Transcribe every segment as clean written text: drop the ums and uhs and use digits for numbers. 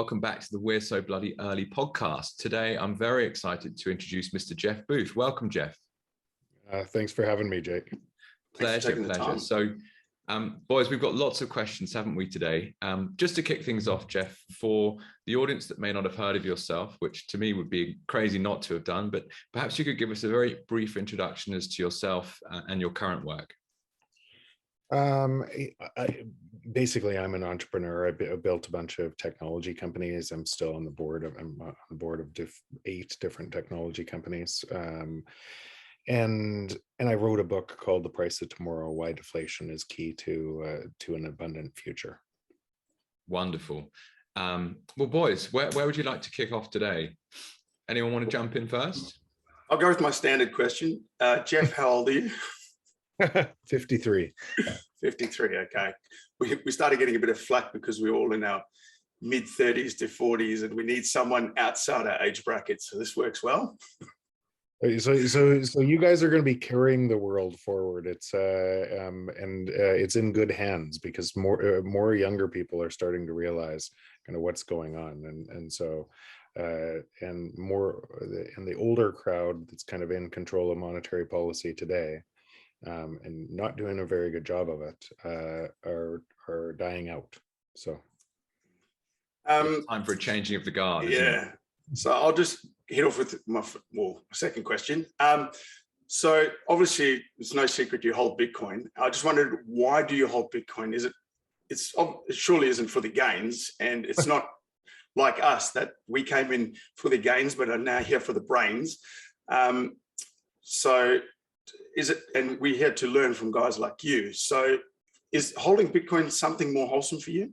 welcome back to the We're So Bloody Early podcast. Today, I'm very excited to introduce Mr. Jeff Booth. Welcome, Jeff. Thanks for having me, Jake. Pleasure. So, boys, we've got lots of questions, haven't we, today? Just to kick things off, Jeff, for the audience that may not have heard of yourself, which to me would be crazy not to have done, but perhaps you could give us a very brief introduction as to yourself and your current work. Basically, I'm an entrepreneur. I built a bunch of technology companies. I'm still on the board of 8 different technology companies. And I wrote a book called The Price of Tomorrow: Why Deflation is Key to an Abundant Future. Wonderful. Well, boys, where would you like to kick off today? Anyone want to jump in first? I'll go with my standard question. Jeff, how old are you? 53. 53, okay. We started getting a bit of flack because we're all in our mid-30s to 40s and we need someone outside our age bracket, so this works well. So you guys are going to be carrying the world forward. It's it's in good hands because more younger people are starting to realize kind of what's going on, and the older crowd that's kind of in control of monetary policy today, and not doing a very good job of it, are dying out. So it's time for a changing of the guard. Yeah. So I'll just hit off with my second question. So obviously it's no secret you hold Bitcoin. I just wondered, why do you hold Bitcoin? It surely isn't for the gains, and it's not like us that we came in for the gains but are now here for the brains. So is it, and we had to learn from guys like you. So is holding Bitcoin something more wholesome for you?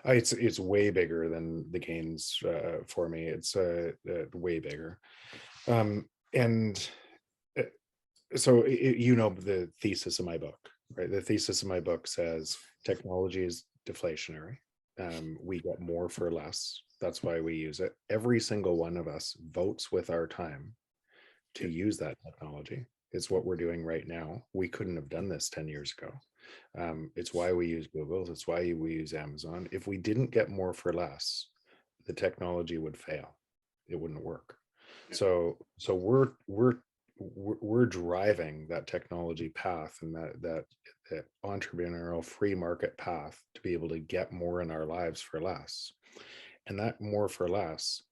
It's way bigger than the gains for me. It's way bigger. So you know the thesis of my book, right? The thesis of my book says technology is deflationary. We get more for less. That's why we use it. Every single one of us votes with our time to use that technology. It's what we're doing right now. We couldn't have done this 10 years ago. It's why we use Google. It's why we use Amazon. If we didn't get more for less, the technology would fail. It wouldn't work. Yeah. So we're driving that technology path and that entrepreneurial free market path to be able to get more in our lives for less. And that more for less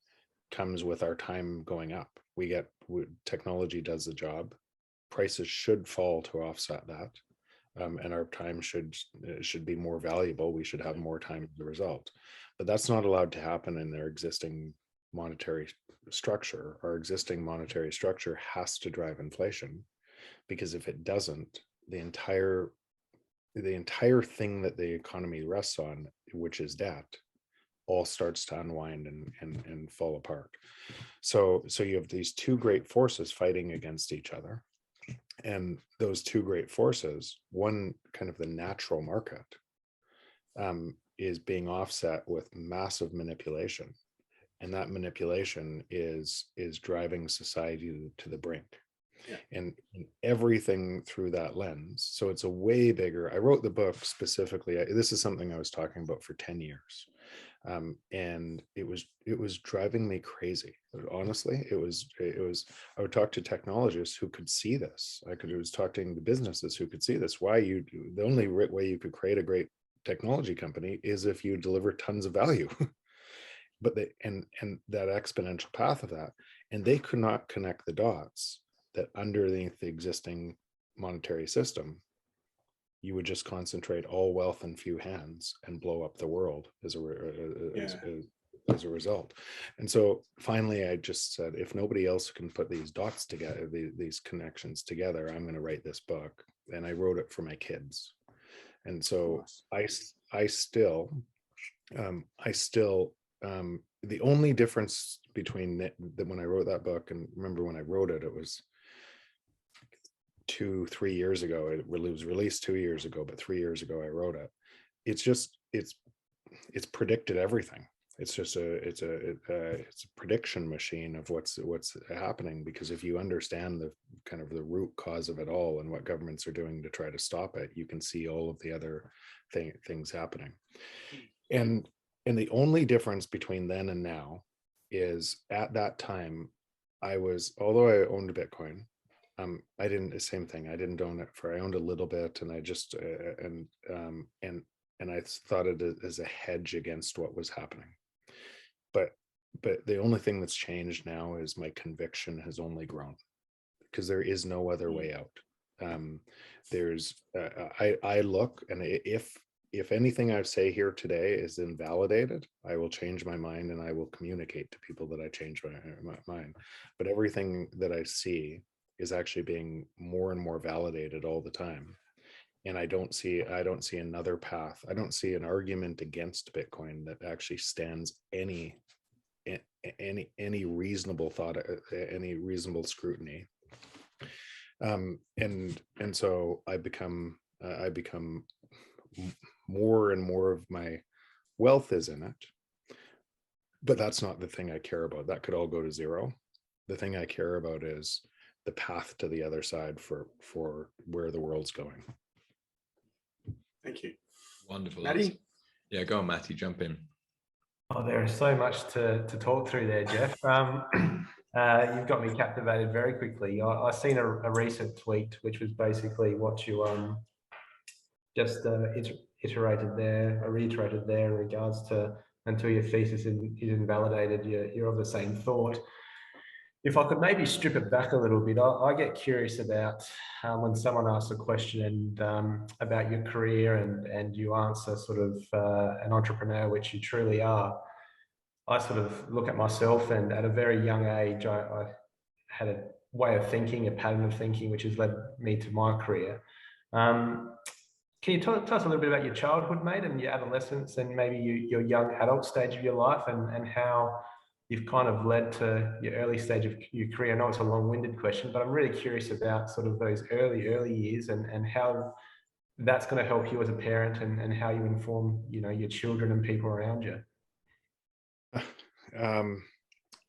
comes with our time going up. Technology does the job. Prices should fall to offset that. And our time should be more valuable. We should have more time as a result. But that's not allowed to happen in their existing monetary structure. Our existing monetary structure has to drive inflation, because if it doesn't, the entire thing that the economy rests on, which is debt, all starts to unwind and fall apart. So you have these two great forces fighting against each other. And those two great forces, one kind of the natural market, is being offset with massive manipulation. And that manipulation is driving society to the brink. Yeah. And everything through that lens. So it's a way bigger. I wrote the book specifically. This is something I was talking about for 10 years. And it was driving me crazy. Honestly, it was. I would talk to technologists who could see this. I was talking to businesses who could see this. The only way you could create a great technology company is if you deliver tons of value. But and that exponential path of that, and they could not connect the dots that underneath the existing monetary system, you would just concentrate all wealth in few hands and blow up the world as a result. And so finally, I just said, if nobody else can put these dots together, these connections together, I'm going to write this book. And I wrote it for my kids. And so I still, the only difference between when I wrote that book, and remember when I wrote it, it was 2-3 years ago. It was released 2 years ago, but 3 years ago I wrote it. It's predicted everything. It's a prediction machine of what's happening, because if you understand the kind of the root cause of it all and what governments are doing to try to stop it, you can see all of the other things happening. And And the only difference between then and now is at that time, although I owned Bitcoin, I didn't, the same thing. I didn't own it I owned a little bit, and I just, and I thought it as a hedge against what was happening. But the only thing that's changed now is my conviction has only grown, because there is no other way out. I look, and if anything I say here today is invalidated, I will change my mind and I will communicate to people that I changed my mind. But everything that I see is actually being more and more validated all the time. And I don't see another path. I don't see an argument against Bitcoin that actually stands any reasonable thought, any reasonable scrutiny. And so I become more and more of my wealth is in it, but that's not the thing I care about. That could all go to zero. The thing I care about is the path to the other side for where the world's going. Thank you. Wonderful. Matty? Yeah, go on, Matty, jump in. Oh, there is so much to talk through there, Jeff. You've got me captivated very quickly. I seen a recent tweet, which was basically what you just reiterated there in regards to, until your thesis is invalidated, you're of the same thought. If I could maybe strip it back a little bit, I get curious about when someone asks a question and about your career and you answer sort of an entrepreneur, which you truly are. I sort of look at myself, and at a very young age, I had a way of thinking, a pattern of thinking, which has led me to my career. Can you tell us a little bit about your childhood, mate, and your adolescence, and maybe your young adult stage of your life, and how you've kind of led to your early stage of your career? I know it's a long-winded question, but I'm really curious about sort of those early years and how that's going to help you as a parent, and how you inform, your children and people around you.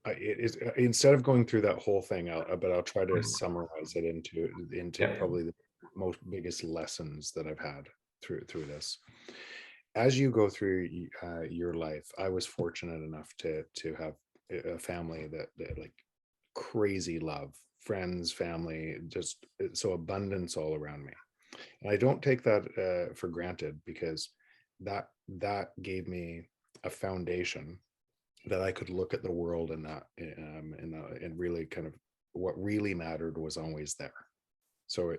It is, instead of going through that whole thing, I'll try to summarize it into probably the most biggest lessons that I've had through this. As you go through your life, I was fortunate enough to have a family that like crazy love, friends, family, just so abundance all around me. And I don't take that for granted, because that gave me a foundation that I could look at the world and and really kind of what really mattered was always there. So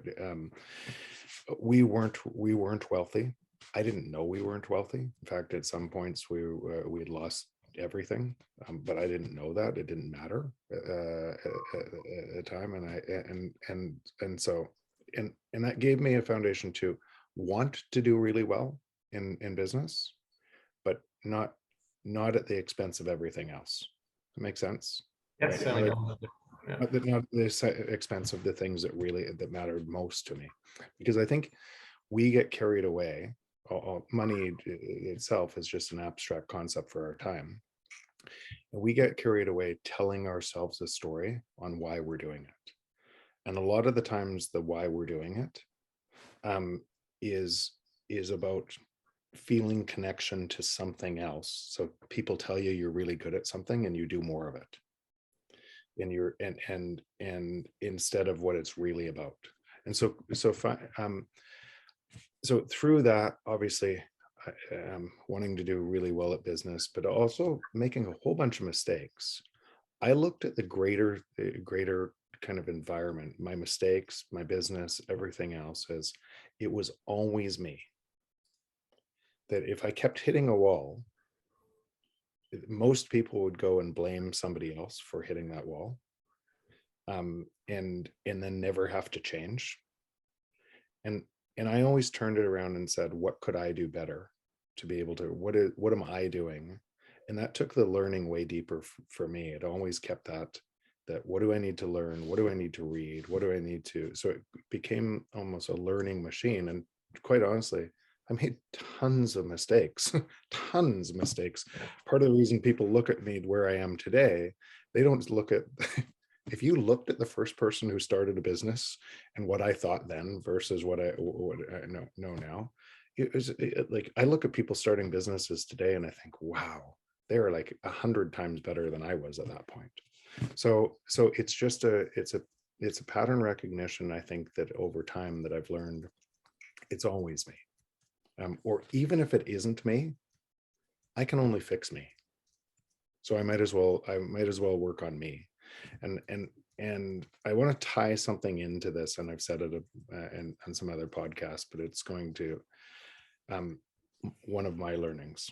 we weren't wealthy. I didn't know we weren't wealthy. In fact, at some points we'd lost everything, but I didn't know that. It didn't matter at the time, and so that gave me a foundation to want to do really well in business, but not at the expense of everything else. That makes sense? Yes, right? Not the expense of the things that mattered most to me, because I think we get carried away. Money itself is just an abstract concept for our time. And we get carried away telling ourselves a story on why we're doing it. And a lot of the times the why we're doing it is about feeling connection to something else. So people tell you you're really good at something and you do more of it. And instead of what it's really about. And so through that, obviously, wanting to do really well at business, but also making a whole bunch of mistakes, I looked at the greater kind of environment, my mistakes, my business, everything else, as it was always me. That if I kept hitting a wall, most people would go and blame somebody else for hitting that wall, and then never have to change. And I always turned it around and said, what could I do better to be able to, what am I doing? And that took the learning way deeper for me. It always kept that what do I need to learn? What do I need to read? What do I need to, so it became almost a learning machine. And quite honestly, I made tons of mistakes. Part of the reason people look at me where I am today, they don't look at, if you looked at the first person who started a business and what I thought then versus what I know now, like, I look at people starting businesses today and I think, wow, they're like 100 times better than I was at that point. So it's just it's a pattern recognition. I think that over time that I've learned it's always me. Or even if it isn't me, I can only fix me. So I might as well work on me. And I want to tie something into this, and I've said it on some other podcasts, but it's going to one of my learnings.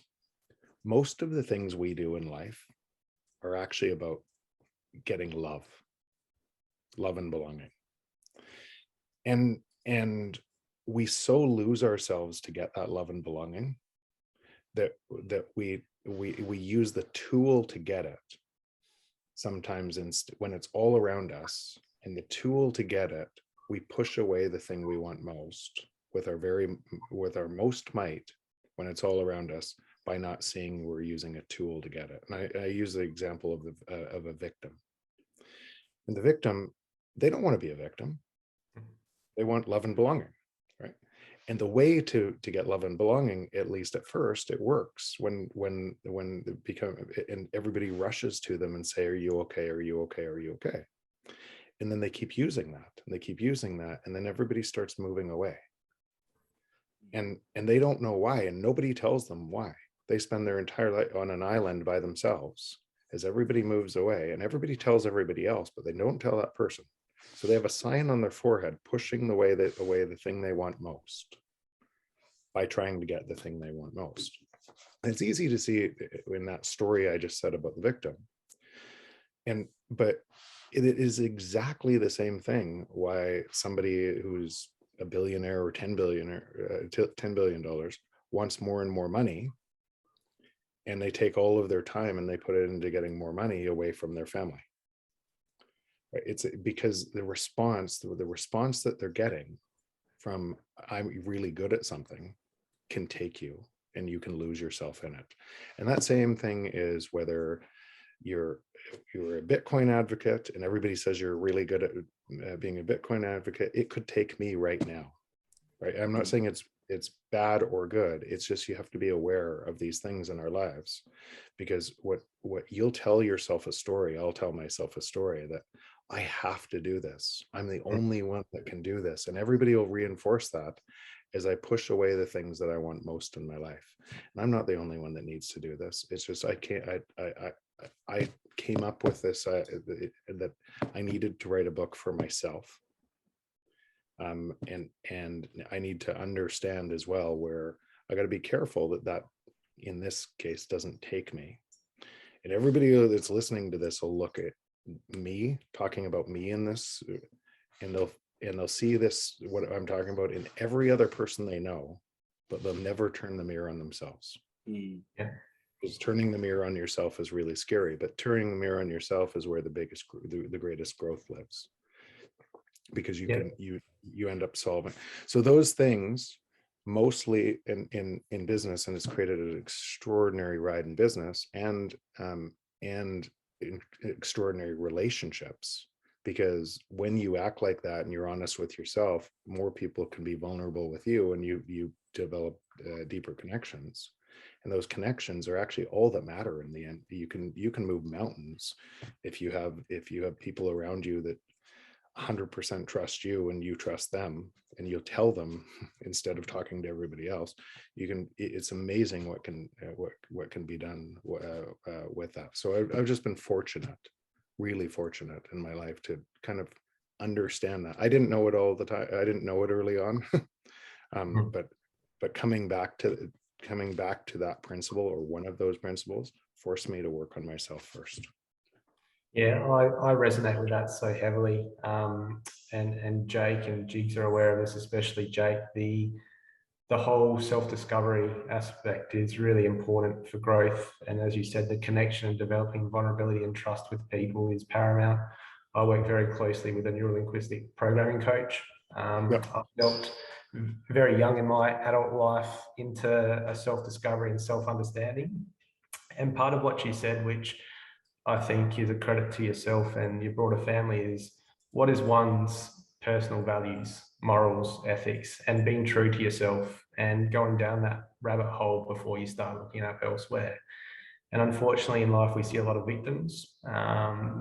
Most of the things we do in life are actually about getting love and belonging. And we so lose ourselves to get that love and belonging that we use the tool to get it sometimes when it's all around us, and the tool to get it, we push away the thing we want most with our most might when it's all around us, by not seeing we're using a tool to get it. And I use the example of a victim. And the victim, they don't want to be a victim. They want love and belonging, right? And the way to get love and belonging, at least at first, it works when it become, and everybody rushes to them and say, "Are you okay? Are you okay? Are you okay?" And then they keep using that, and they keep using that, and then everybody starts moving away. And they don't know why, and nobody tells them why. They spend their entire life on an island by themselves as everybody moves away, and everybody tells everybody else, but they don't tell that person. So they have a sign on their forehead pushing away the thing they want most by trying to get the thing they want most. And it's easy to see in that story I just said about the victim. But it is exactly the same thing why somebody who's a billionaire or $10 billion wants more and more money, and they take all of their time and they put it into getting more money away from their family. It's because the response that they're getting from "I'm really good at something" can take you, and you can lose yourself in it. And that same thing is whether you're a Bitcoin advocate and everybody says you're really good at being a Bitcoin advocate. It could take me right now, right? I'm not saying it's bad or good. It's just you have to be aware of these things in our lives, because what you'll tell yourself a story, I'll tell myself a story that I have to do this. I'm the only one that can do this. And everybody will reinforce that as I push away the things that I want most in my life. And I'm not the only one that needs to do this. It's just, I came up with this, that I needed to write a book for myself. And I need to understand as well where I got to be careful that in this case doesn't take me. And everybody that's listening to this will look at me talking about me in this, and they'll see this, what I'm talking about, in every other person they know, but they'll never turn the mirror on themselves. Yeah. Because turning the mirror on yourself is really scary, but turning the mirror on yourself is where the greatest growth lives, because you end up solving. So those things mostly in business, and it's created an extraordinary ride in business and in extraordinary relationships, because when you act like that and you're honest with yourself, more people can be vulnerable with you, and you develop deeper connections. And those connections are actually all that matter in the end. You can move mountains if you have people around you that 100% trust you and you trust them, and you'll tell them instead of talking to everybody else. It's amazing what can be done with that. So I've just been really fortunate in my life to kind of understand that. I didn't know it all the time. I didn't know it early on, but coming back to that principle, or one of those principles, forced me to work on myself first. Yeah, I resonate with that so heavily. And Jake and Jigs are aware of this, especially Jake. The whole self-discovery aspect is really important for growth. And as you said, the connection and developing vulnerability and trust with people is paramount. I work very closely with a neurolinguistic programming coach. I felt very young in my adult life into a self-discovery and self-understanding. And part of what you said, which I think is a credit to yourself and your broader family, is what is one's personal values, morals, ethics, and being true to yourself and going down that rabbit hole before you start looking up elsewhere. And unfortunately, in life, we see a lot of victims,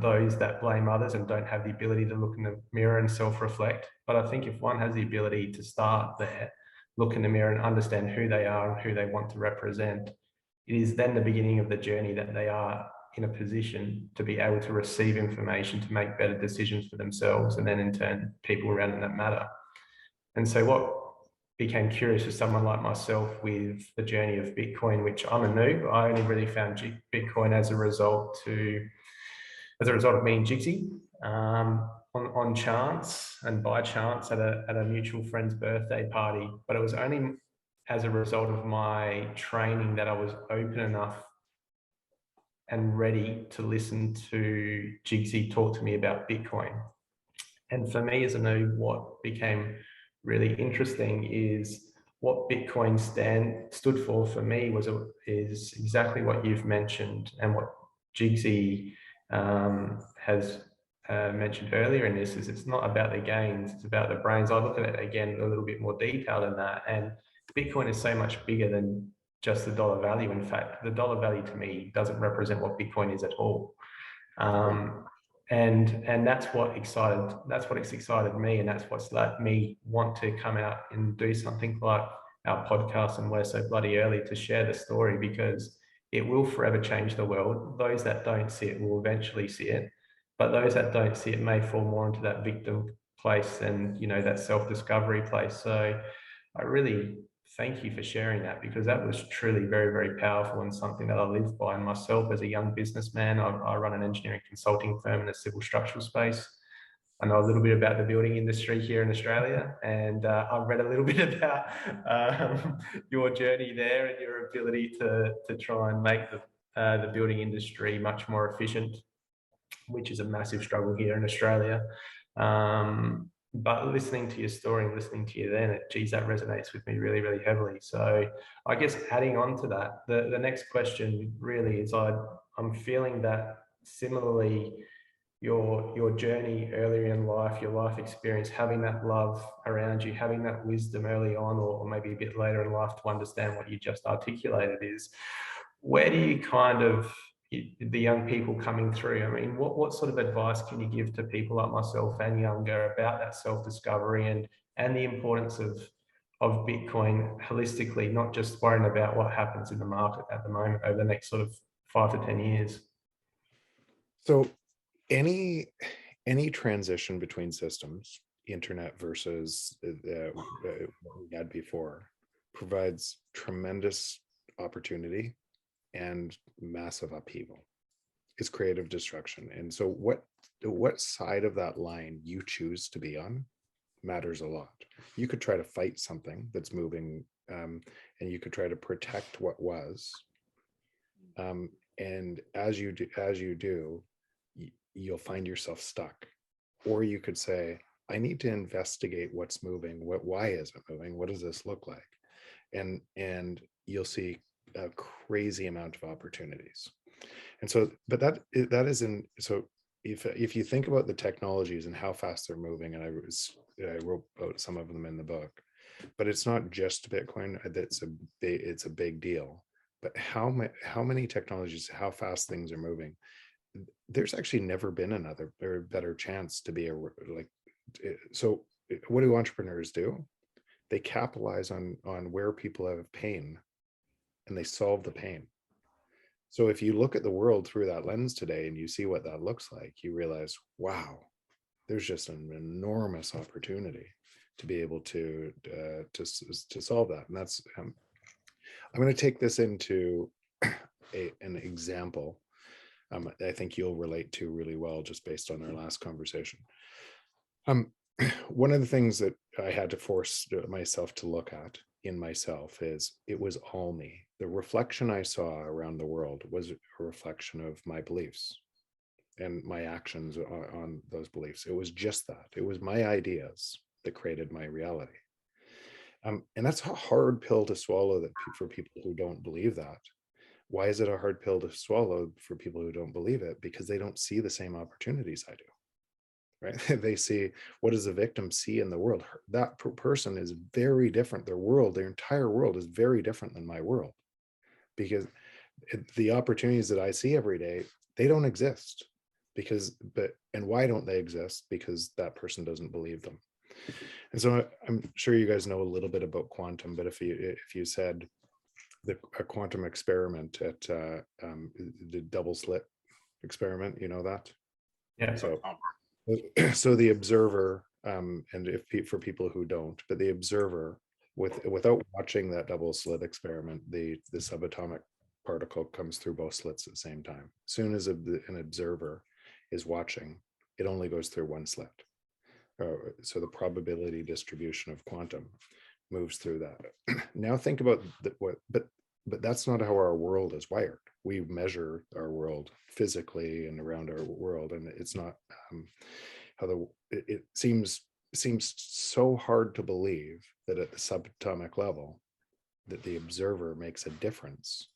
those that blame others and don't have the ability to look in the mirror and self-reflect. But I think if one has the ability to start there, look in the mirror and understand who they are and who they want to represent, it is then the beginning of the journey that they are in a position to be able to receive information to make better decisions for themselves, and then in turn, people around them that matter. And so what became curious with someone like myself with the journey of Bitcoin, which I'm a noob. I only really found Bitcoin as a result of me and Jigsy on chance and by chance at a mutual friend's birthday party. But it was only as a result of my training that I was open enough and ready to listen to Jigsy talk to me about Bitcoin. And for me as a noob, what became really interesting is what Bitcoin stood for me is exactly what you've mentioned, and what Jigsy has mentioned earlier in this is it's not about the gains, it's about the brains. I look at it again a little bit more detailed than that, and Bitcoin is so much bigger than just the dollar value. In fact, the dollar value to me doesn't represent what Bitcoin is at all. And that's what excited me, and that's what's let me want to come out and do something like our podcast and We're So Bloody Early to share the story, because it will forever change the world. Those that don't see it will eventually see it, but those that don't see it may fall more into that victim place and, you know, that self-discovery place. So I really thank you for sharing that, because that was truly very, very powerful and something that I live by. And myself as a young businessman, I run an engineering consulting firm in the civil structural space. I know a little bit about the building industry here in Australia, and I've read a little bit about your journey there and your ability to try and make the building industry much more efficient, which is a massive struggle here in Australia. But listening to your story and listening to you then, geez, that resonates with me really, really heavily. So I guess adding on to that, the next question really is I'm feeling that similarly, your journey earlier in life, your life experience, having that love around you, having that wisdom early on, or maybe a bit later in life to understand what you just articulated is, where do you kind of, the young people coming through, I mean, what sort of advice can you give to people like myself and younger about that self-discovery and the importance of Bitcoin holistically, not just worrying about what happens in the market at the moment over the next sort of 5 to 10 years? So any transition between systems, internet versus what we had before, provides tremendous opportunity and massive upheaval. Is creative destruction. And so what side of that line you choose to be on matters a lot. You could try to fight something that's moving, and you could try to protect what was, and as you do, you'll find yourself stuck. Or you could say, I need to investigate what's moving. Why is it moving? What does this look like? And you'll see a crazy amount of opportunities. And so, but that isn't, so if you think about the technologies and how fast they're moving, and I wrote about some of them in the book, but it's not just Bitcoin. It's a big deal. But how many technologies, how fast things are moving, there's actually never been another or better chance to be so what do entrepreneurs do? They capitalize on where people have pain, and they solve the pain. So if you look at the world through that lens today and you see what that looks like, you realize, wow, there's just an enormous opportunity to be able to solve that. And that's I'm going to take this into an example. I think you'll relate to really well, just based on our last conversation. One of the things that I had to force myself to look at in myself is it was all me. The reflection I saw around the world was a reflection of my beliefs and my actions on those beliefs. It was just that. It was my ideas that created my reality. And that's a hard pill to swallow for people who don't believe that. Why is it a hard pill to swallow for people who don't believe it? Because they don't see the same opportunities I do. right? They see, what does the victim see in the world? That person is very different. Their world, their entire world is very different than my world, because the opportunities that I see every day, they don't exist. And why don't they exist? Because that person doesn't believe them. And so I'm sure you guys know a little bit about quantum, but if you said a quantum experiment at the double slit experiment, you know that? Yeah. So the observer, and for people who don't, but the observer, without watching that double slit experiment, the subatomic particle comes through both slits at the same time. As soon as an observer is watching, it only goes through one slit. So the probability distribution of quantum moves through that. Now think about but that's not how our world is wired. We measure our world physically and around our world, and it's not how it seems so hard to believe that at the subatomic level that the observer makes a difference.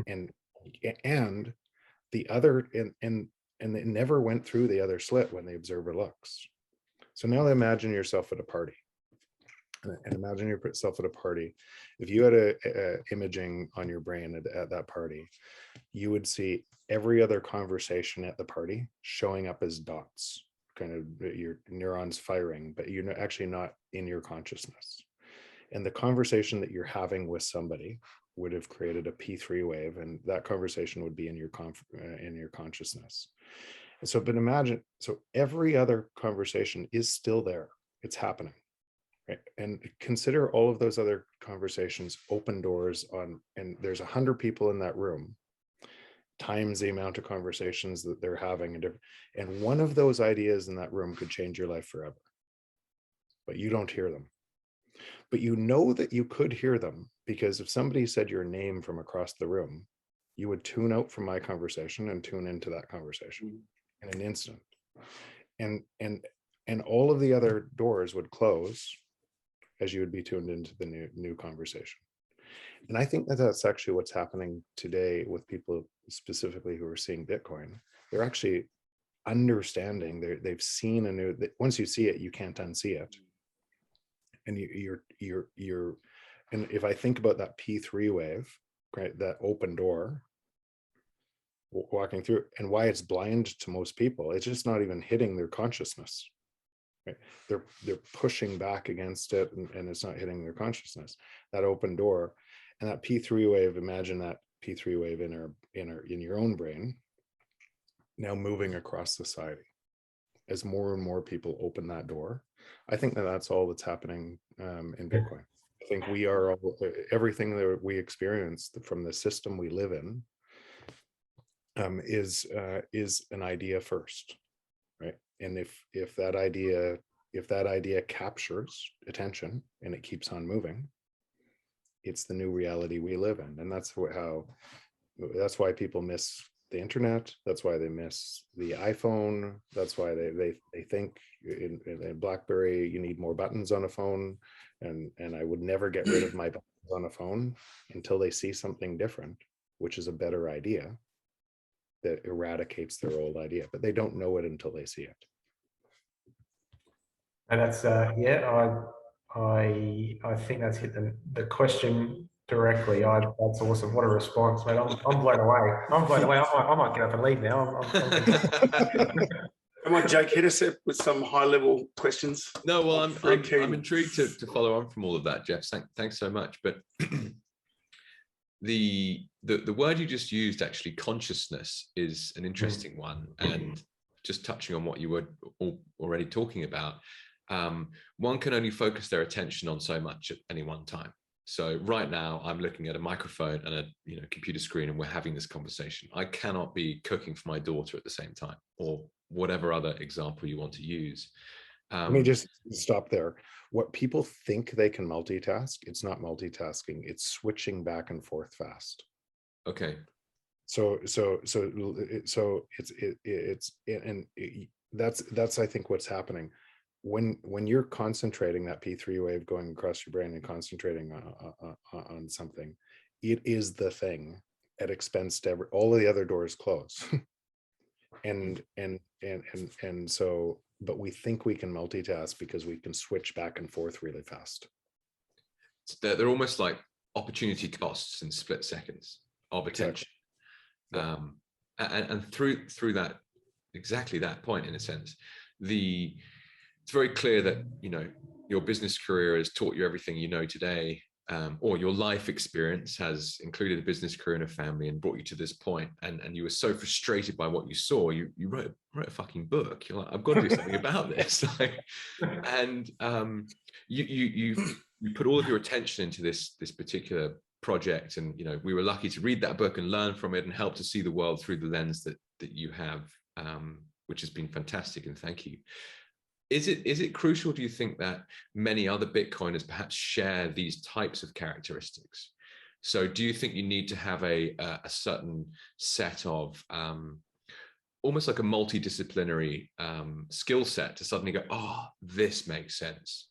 and the other and it never went through the other slit when the observer looks. So now imagine yourself at a party, and imagine yourself at a party. If you had a imaging on your brain at that party, you would see every other conversation at the party showing up as dots, kind of your neurons firing, but you're actually not in your consciousness. And the conversation that you're having with somebody would have created a P3 wave, and that conversation would be in your consciousness. And so, but imagine, so every other conversation is still there. It's happening, right? And consider all of those other conversations open doors on, and there's 100 people in that room times the amount of conversations that they're having, and one of those ideas in that room could change your life forever, but you don't hear them. But you know that you could hear them, because if somebody said your name from across the room, you would tune out from my conversation and tune into that conversation in an instant. And all of the other doors would close as you would be tuned into the new conversation. And I think that that's actually what's happening today with people specifically who are seeing Bitcoin. They're actually understanding, they've seen once you see it, you can't unsee it. And you're and if I think about that P3 wave, right, that open door walking through, and why it's blind to most people, it's just not even hitting their consciousness, right? They're pushing back against it, and it's not hitting their consciousness, that open door. And that P3 wave, imagine that P3 wave in your own brain now moving across society as more and more people open that door. I think that that's all that's happening in Bitcoin. I think we are everything that we experience from the system we live in is an idea first, right? And if that idea captures attention and it keeps on moving, it's the new reality we live in. And that's why people miss the internet. That's why they miss the iPhone. That's why they think in BlackBerry you need more buttons on a phone, and I would never get rid of my buttons on a phone until they see something different, which is a better idea that eradicates their old idea. But they don't know it until they see it. And that's I think that's hit the question directly. That's awesome. What a response, mate. I'm blown away. I might get up and leave now. Come on, Jake, hit us up with some high-level questions. No, well, I'm intrigued to follow on from all of that, Jeff. Thanks so much. But the word you just used, actually, consciousness, is an interesting one. And just touching on what you were already talking about, one can only focus their attention on so much at any one time. So right now I'm looking at a microphone and a computer screen, and we're having this conversation. I cannot be cooking for my daughter at the same time, or whatever other example you want to use. Let me just stop there. What people think they can multitask, it's not multitasking. It's switching back and forth fast. Okay. So that's I think what's happening when you're concentrating, that P3 wave going across your brain and concentrating on something, it is the thing at expense to all of the other doors close. and so but we think we can multitask because we can switch back and forth really fast. They're almost like opportunity costs in split seconds of attention. Exactly. And through that, exactly that point, in a sense, it's very clear that, you know, your business career has taught you everything you know today, or your life experience has included a business career and a family and brought you to this point. And you were so frustrated by what you saw, you wrote a fucking book. You're like, I've got to do something about this. And you put all of your attention into this particular project. And, you know, we were lucky to read that book and learn from it and help to see the world through the lens that you have, which has been fantastic. And thank you. Is it crucial, do you think, that many other Bitcoiners perhaps share these types of characteristics? So do you think you need to have a certain set of almost like a multidisciplinary skill set to suddenly go, oh, this makes sense,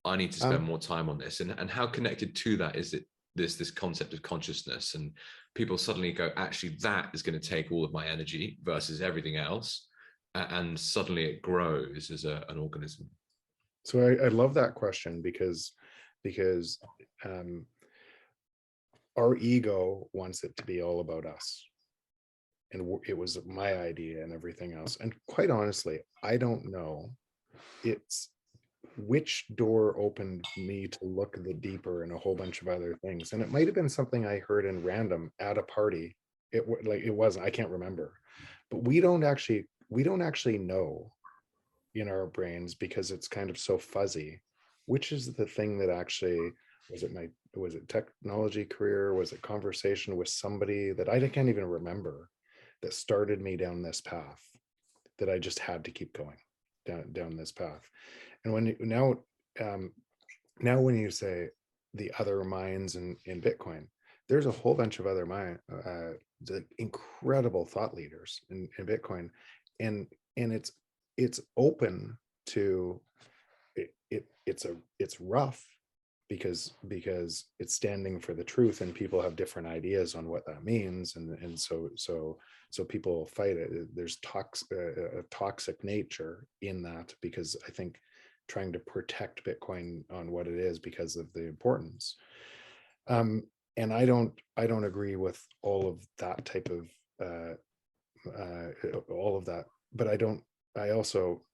I need to spend more time on this? And how connected to that is it, this concept of consciousness, and people suddenly go, actually, that is going to take all of my energy versus everything else, and suddenly it grows as an organism? So I love that question because our ego wants it to be all about us, and it was my idea and everything else. And quite honestly, I don't know it's which door opened me to look the deeper and a whole bunch of other things. And it might have been something I heard in random at a party. It wasn't, I can't remember, but we don't actually know in our brains, because it's kind of so fuzzy, which is the thing that actually, was it technology career, was it conversation with somebody that I can't even remember, that started me down this path, that I just had to keep going down this path. And when now when you say the other minds in Bitcoin, there's a whole bunch of other the incredible thought leaders in Bitcoin, and it's open to it's rough because it's standing for the truth, and people have different ideas on what that means, and so people fight it. There's a toxic nature in that, because I think trying to protect Bitcoin on what it is because of the importance. And I don't agree with all of that type of all of that, but I also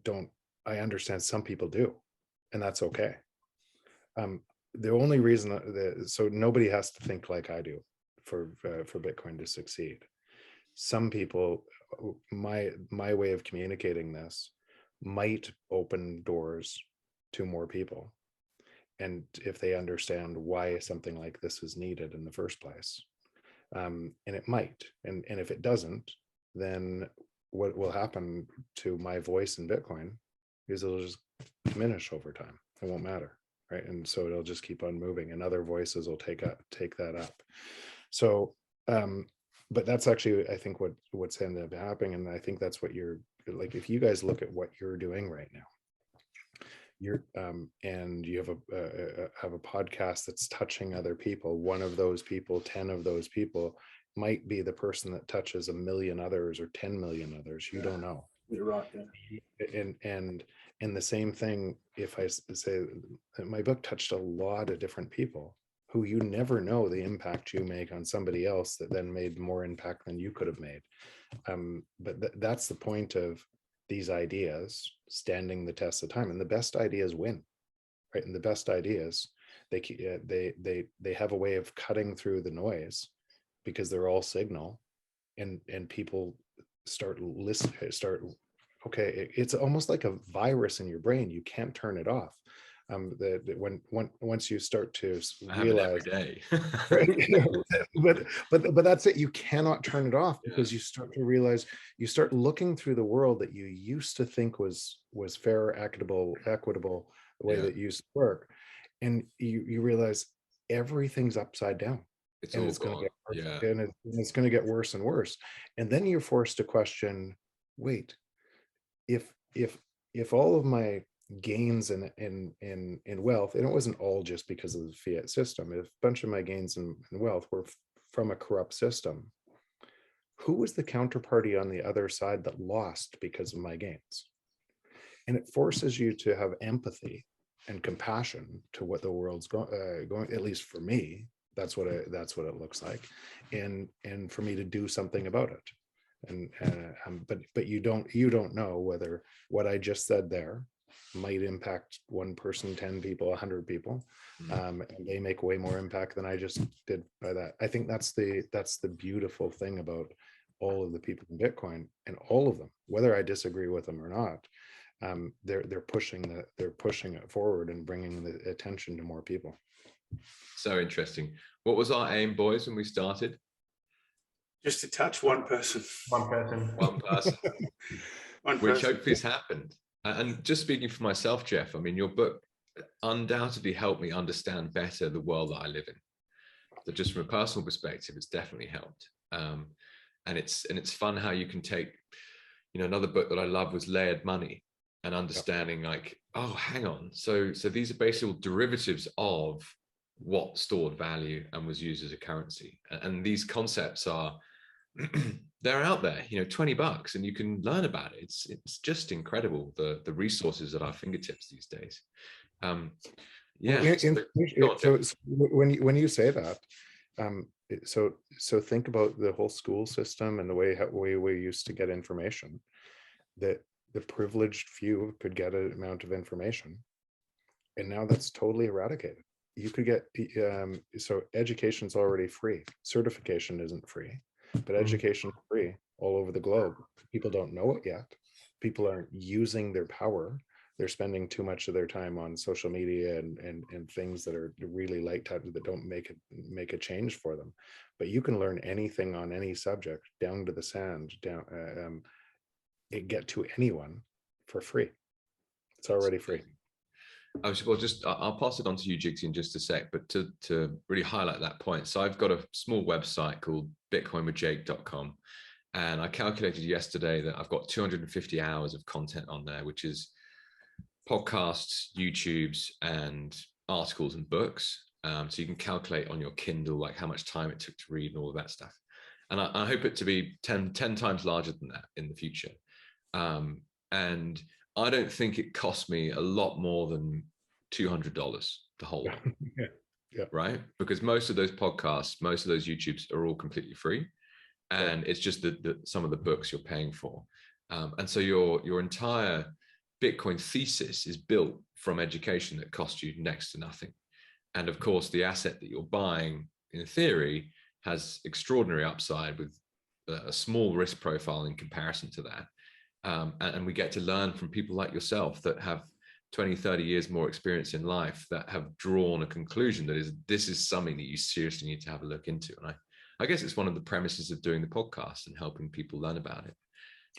don't, I understand some people do, and that's okay. The only reason so nobody has to think like I do for Bitcoin to succeed. Some people, my way of communicating this might open doors to more people, and if they understand why something like this is needed in the first place, and it might, and if it doesn't, then what will happen to my voice in Bitcoin is it'll just diminish over time. It won't matter, right? And so it'll just keep on moving, and other voices will take that up. So but that's actually, I think, what's ended up happening. And I think that's what you're like, if you guys look at what you're doing right now, you're and you have a podcast that's touching other people. One of those people, 10 of those people might be the person that touches 1 million others or 10 million others. You don't know. You're right. Yeah. And the same thing, if I say that my book touched a lot of different people who you never know the impact you make on somebody else that then made more impact than you could have made. But that's the point of these ideas standing the test of time, and the best ideas win, right? And the best ideas, they have a way of cutting through the noise, because they're all signal, and people start listening. Okay, it's almost like a virus in your brain. You can't turn it off. Once you start to realize, I have it every day. but that's it. You cannot turn it off, because you start to realize, you start looking through the world that you used to think was fair, equitable, the way that used to work, and you realize everything's upside down. It's going to get worse, and it's going to get worse and worse. And then you're forced to question, wait, if all of my gains in wealth, and it wasn't all just because of the fiat system, if a bunch of my gains in wealth were from a corrupt system, who was the counterparty on the other side that lost because of my gains? and it forces you to have empathy and compassion to what the world's going, at least for me, that's what it looks like, and for me to do something about it. And but you don't know whether what I just said there might impact one person, 10 people, 100 people, and they make way more impact than I just did by that. I think that's the beautiful thing about all of the people in Bitcoin, and all of them, whether I disagree with them or not, they're pushing it forward and bringing the attention to more people. So interesting. What was our aim, boys, when we started? Just to touch one person. One person. One person. One Which person. hopefully has happened. And just speaking for myself, Jeff, I mean, your book undoubtedly helped me understand better the world that I live in. So just from a personal perspective, it's definitely helped. And it's fun how you can take, another book that I love was Layered Money, and understanding like, oh, hang on. So these are basically all derivatives of what stored value and was used as a currency. And these concepts are, they're out there, $20, and you can learn about it. It's just incredible, the resources at our fingertips these days. So when you say that, so think about the whole school system and the way we used to get information. That the privileged few could get an amount of information, and now that's totally eradicated. You could get so education's already free. Certification isn't free, but education is free all over the globe. People don't know it yet. People aren't using their power. They're spending too much of their time on social media and things that are really light touch, that don't make a change for them. But you can learn anything on any subject, down to the sand, get to anyone for free. It's already free. I'll pass it on to you, Jigs, in just a sec, but to really highlight that point. So I've got a small website called bitcoinwithjake.com, and I calculated yesterday that I've got 250 hours of content on there, which is podcasts, YouTubes, and articles and books. So you can calculate on your Kindle like how much time it took to read and all of that stuff. And I hope it to be 10 times larger than that in the future. And I don't think it cost me a lot more than $200 to hold. Yeah. Right? Because most of those podcasts, most of those YouTubes are all completely free. And it's just some of the books you're paying for. And so your entire Bitcoin thesis is built from education that costs you next to nothing. And of course, the asset that you're buying, in theory, has extraordinary upside with a small risk profile in comparison to that. And we get to learn from people like yourself that have 20, 30 years more experience in life, that have drawn a conclusion that this is something that you seriously need to have a look into. And I guess it's one of the premises of doing the podcast and helping people learn about it.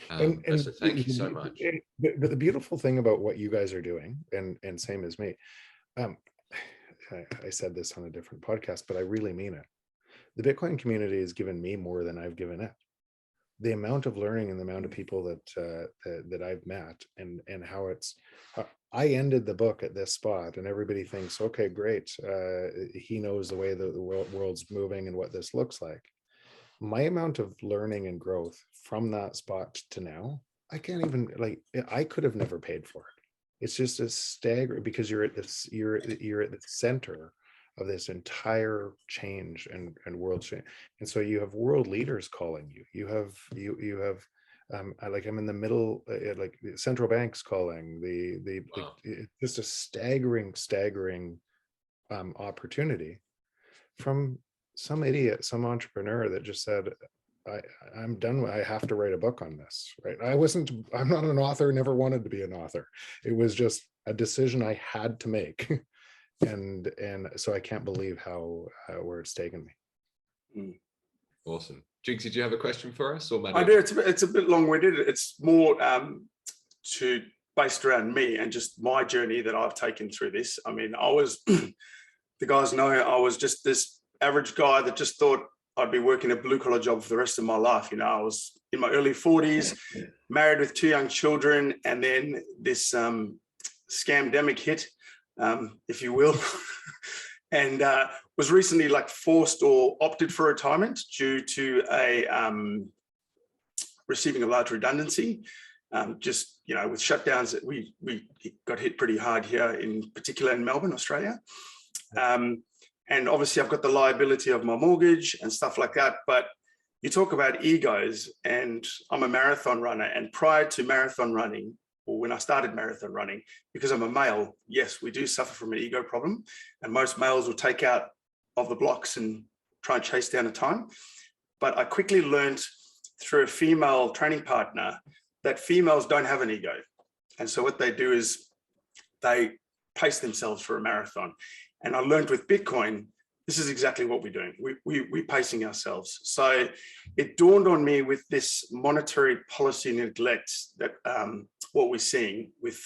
So thank you so much. But the beautiful thing about what you guys are doing, and same as me, I said this on a different podcast, but I really mean it. The Bitcoin community has given me more than I've given it. The amount of learning and the amount of people that I've met, and how I ended the book at this spot, and everybody thinks, okay, great, he knows the way the world's moving and what this looks like. My amount of learning and growth from that spot to now, I can't even, I could have never paid for it. It's just a staggering, because you're at the center of this entire change and world change. And so you have world leaders calling you. You have I'm in the middle, like central banks calling, Wow. just a staggering opportunity from some idiot, some entrepreneur that just said, I'm done. I have to write a book on this, right? I'm not an author, never wanted to be an author. It was just a decision I had to make. And so I can't believe where it's taken me. Awesome. Jigs, did you have a question for us, or Matty? I do. It's a bit long-winded. It's more based around me and just my journey that I've taken through this. I mean, I was, the guys know, I was just this average guy that just thought I'd be working a blue-collar job for the rest of my life. I was in my early 40s, married with 2 young children, and then this scamdemic hit, if you will, and was recently forced or opted for retirement due to a receiving a large redundancy. just, with shutdowns that we got hit pretty hard here, in particular in Melbourne, Australia. And obviously I've got the liability of my mortgage and stuff like that. But you talk about egos, and I'm a marathon runner. And prior to marathon running, or when I started marathon running, because I'm a male, yes, we do suffer from an ego problem. And most males will take out of the blocks and try and chase down a time. But I quickly learned through a female training partner that females don't have an ego. And so what they do is they pace themselves for a marathon. And I learned with Bitcoin, this is exactly what we're doing. We're pacing ourselves. So it dawned on me with this monetary policy neglect that what we're seeing with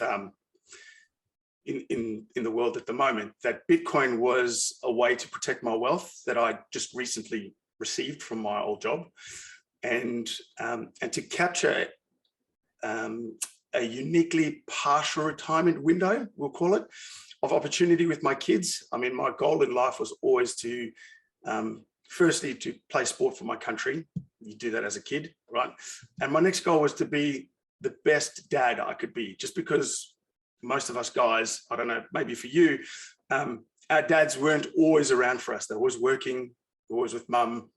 in the world at the moment, that Bitcoin was a way to protect my wealth that I just recently received from my old job, and to capture a uniquely partial retirement window, we'll call it, of opportunity with my kids. I mean, my goal in life was always to, firstly, to play sport for my country. You do that as a kid, right? And my next goal was to be the best dad I could be, just because most of us guys, I don't know, maybe for you, our dads weren't always around for us. They're always working, always with mum.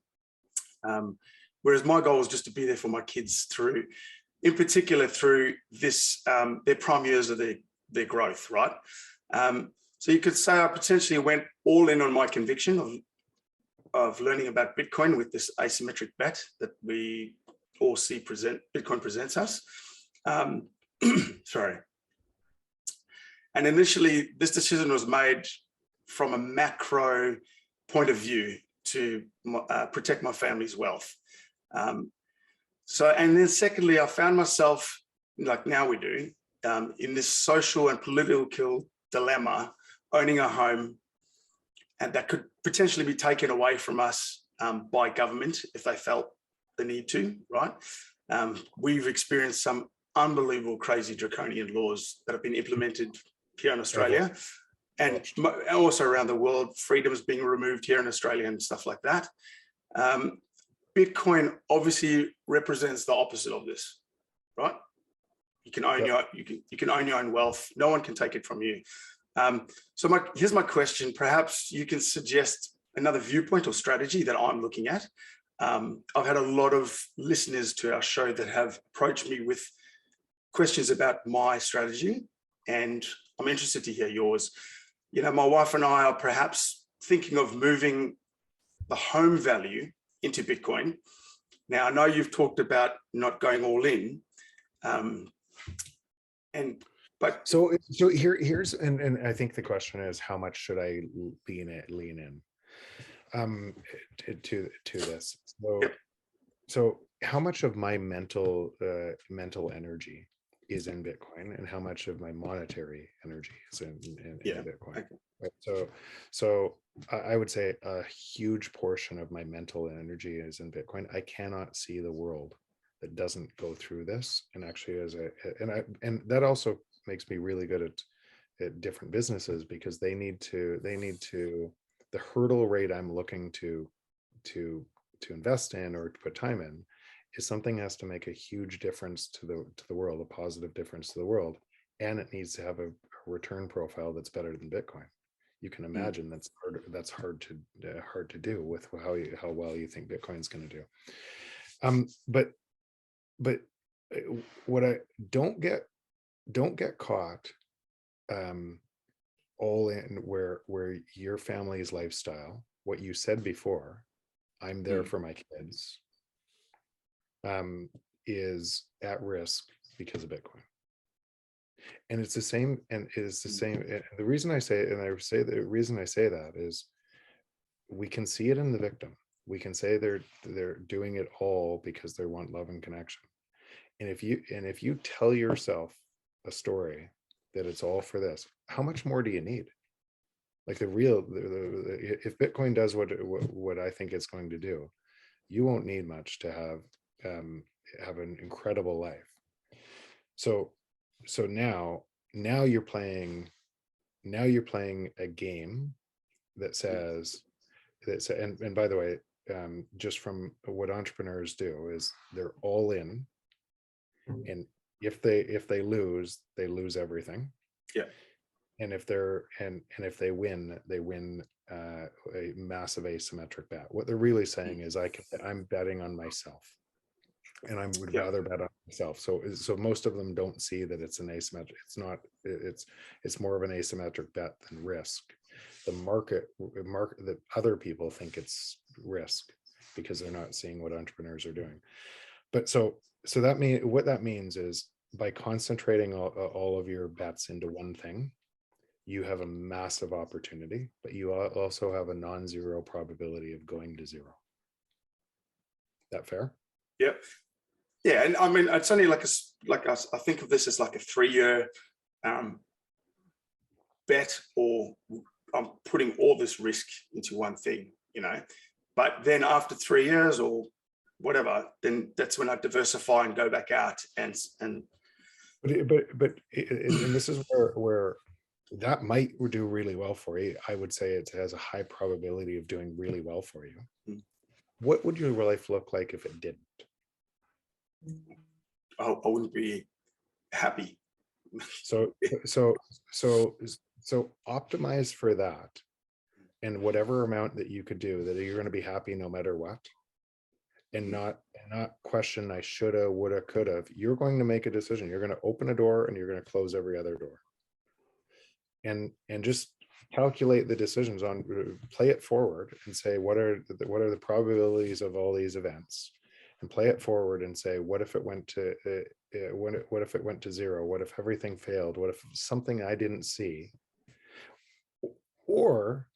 Whereas my goal was just to be there for my kids through, in particular, through this, their prime years of their growth, right? So you could say I potentially went all in on my conviction of learning about Bitcoin with this asymmetric bet that we all see Bitcoin presents us. Sorry. And initially, this decision was made from a macro point of view to protect my family's wealth. And then secondly, I found myself, like now we do, in this social and political dilemma, owning a home, and that could potentially be taken away from us by government if they felt the need to, right? We've experienced some unbelievable, crazy draconian laws that have been implemented here in Australia, and also around the world, freedoms being removed here in Australia and stuff like that. Bitcoin obviously represents the opposite of this, right? You can own you can own your own wealth. No one can take it from you. So here's my question. Perhaps you can suggest another viewpoint or strategy that I'm looking at. I've had a lot of listeners to our show that have approached me with questions about my strategy, and I'm interested to hear yours. My wife and I are perhaps thinking of moving the home value into Bitcoin. Now, I know you've talked about not going all in, so here's and I think the question is, how much should I lean in to this? So how much of my mental energy is in Bitcoin, and how much of my monetary energy is in Bitcoin? Okay. Right? So I would say a huge portion of my mental energy is in Bitcoin. I cannot see the world that doesn't go through this, and actually and that also makes me really good at different businesses, because they need to the hurdle rate I'm looking to invest in or to put time in is something has to make a huge difference to the world, a positive difference to the world, and it needs to have a return profile that's better than Bitcoin. You can imagine that's hard to do with how well you think Bitcoin's going to do. But what I don't get caught all in where your family's lifestyle, what you said before, I'm there for my kids, is at risk because of Bitcoin. And it's the same, and it is the same. The reason I say that is we can see it in the victim. We can say they're doing it all because they want love and connection. And if you tell yourself a story that it's all for this, how much more do you need? Like if Bitcoin does what I think it's going to do, you won't need much to have an incredible life. So now you're playing a game that says and by the way, just from what entrepreneurs do is they're all in, and if they lose, they lose everything. Yeah. And if if they win, they win a massive asymmetric bet. What they're really saying is I'm betting on myself, and I would rather bet on myself. So most of them don't see that it's an asymmetric. It's not. It's more of an asymmetric bet than risk. The market, that other people think it's risk because they're not seeing what entrepreneurs are doing. But so what that means is, by concentrating all of your bets into one thing, you have a massive opportunity, but you also have a non-zero probability of going to zero. That fair? Yep. Yeah, and I mean, it's only I think of this as like a 3-year bet, or I'm putting all this risk into one thing, but then after 3 years or whatever, then that's when I diversify and go back out and this is where that might do really well for you. I would say it has a high probability of doing really well for you. What would your life look like if it didn't? I wouldn't be happy. So optimize for that, and whatever amount that you could do, that you're going to be happy no matter what, and not question I shoulda, woulda, coulda. You're going to make a decision. You're going to open a door and you're going to close every other door, and just calculate the decisions on, play it forward and say, what are the probabilities of all these events, and play it forward and say, what if it went to what if it went to zero? What if everything failed? What if something I didn't see? Or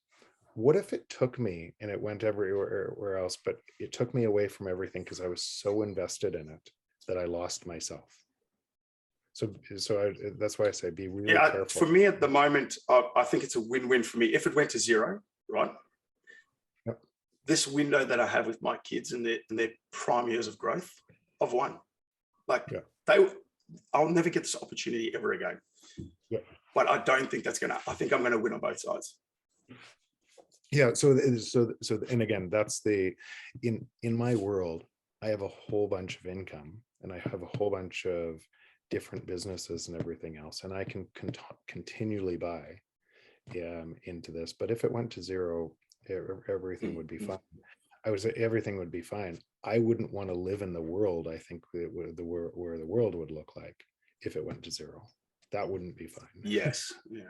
what if it took me and it went everywhere else, but it took me away from everything because I was so invested in it that I lost myself? So that's why I say be really careful. For me at the moment, I think it's a win-win for me. If it went to zero, right? Yep. This window that I have with my kids in their prime years of growth, I've won. I'll never get this opportunity ever again. Yeah. But I don't think I think I'm going to win on both sides. Yeah. So and again, that's in my world, I have a whole bunch of income, and I have a whole bunch of different businesses and everything else, and I can continually buy into this. But if it went to zero, everything would be fine. I would say everything would be fine. I wouldn't want to live in the world. I think where the world would look like if it went to zero. That wouldn't be fine. Yes. Yeah.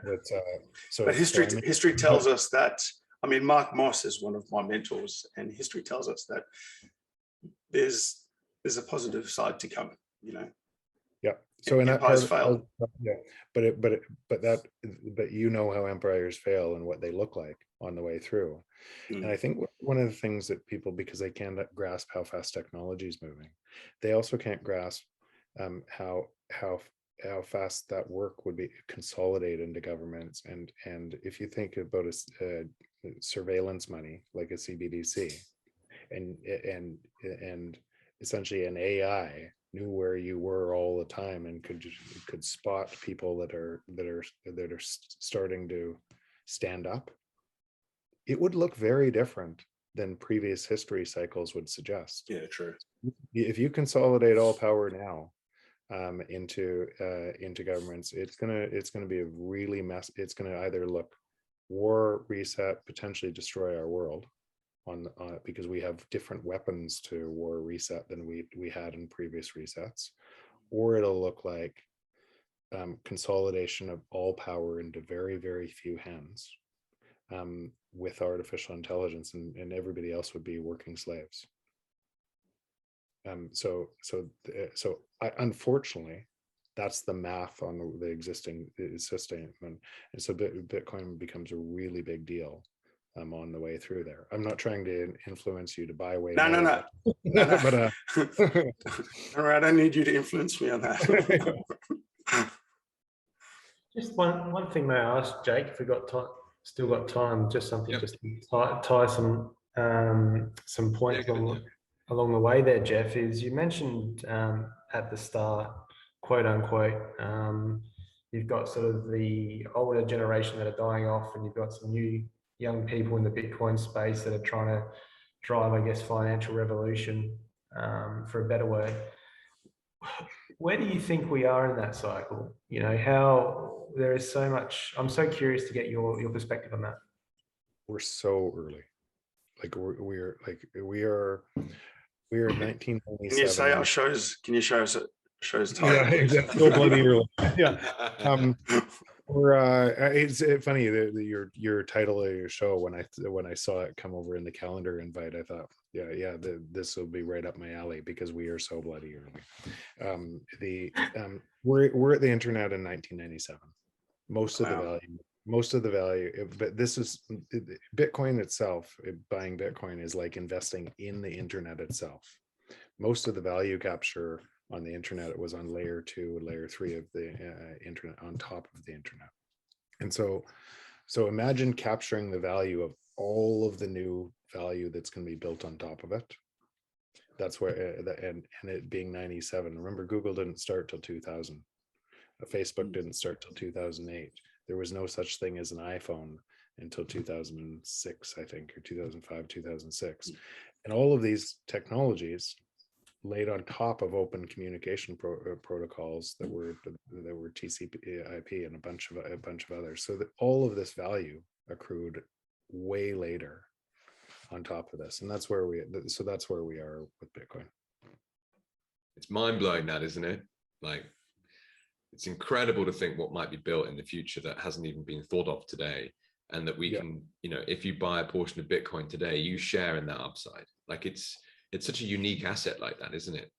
But history tells us that. I mean, Mark Moss is one of my mentors, and history tells us that there's a positive side to come. Yeah. So in that empires fail. Yeah. But you know how empires fail and what they look like on the way through. And I think one of the things that people, because they can't grasp how fast technology is moving, they also can't grasp how fast that work would be consolidated into governments. And if you think about a surveillance money like a CBDC, and essentially an AI knew where you were all the time and could spot people that are starting to stand up, it would look very different than previous history cycles would suggest. Yeah, true. If you consolidate all power now into governments, it's gonna be a really mess. It's gonna either look war, reset, potentially destroy our world because we have different weapons to war reset than we had in previous resets, or it'll look like consolidation of all power into very, very few hands with artificial intelligence, and everybody else would be working slaves. So unfortunately, that's the math on the existing system, and so Bitcoin becomes a really big deal on the way through there. I'm not trying to influence you to buy way. No. But all right, I don't need you to influence me on that. Just one thing, may I ask, Jake, if we still got time, just something just to tie some points along the way there, Jeff, is you mentioned at the start, quote unquote, you've got sort of the older generation that are dying off, and you've got some new young people in the Bitcoin space that are trying to drive, I guess, financial revolution, for a better word. where do you think we are in that cycle? You know, how there is so much. I'm so curious to get your perspective on that. We're so early. Like we are 1997. Can you say our shows? Can you show us shows Yeah, title? Please? yeah, so bloody early. Yeah. We're it's funny your title of your show, when I saw it come over in the calendar invite, I thought, yeah, this will be right up my alley because we are so bloody early. We're at the internet in 1997. Most of the value, but this is Bitcoin itself. Buying Bitcoin is like investing in the internet itself. Most of the value capture on the internet, it was on layer 2 and layer 3 of the internet, on top of the internet. And so imagine capturing the value of all of the new value that's going to be built on top of it. That's where and it being 97. Remember, Google didn't start till 2000. Facebook didn't start till 2008. There was no such thing as an iPhone until 2006, I think, or 2005, 2006. And all of these technologies laid on top of open communication protocols that were TCP/IP and a bunch of others, so that all of this value accrued way later on top of this, and that's where we are with Bitcoin. It's mind-blowing, that, isn't it? Like, it's incredible to think what might be built in the future that hasn't even been thought of today, and that we can, you know, if you buy a portion of Bitcoin today, you share in that upside. Like, it's such a unique asset like that, isn't it?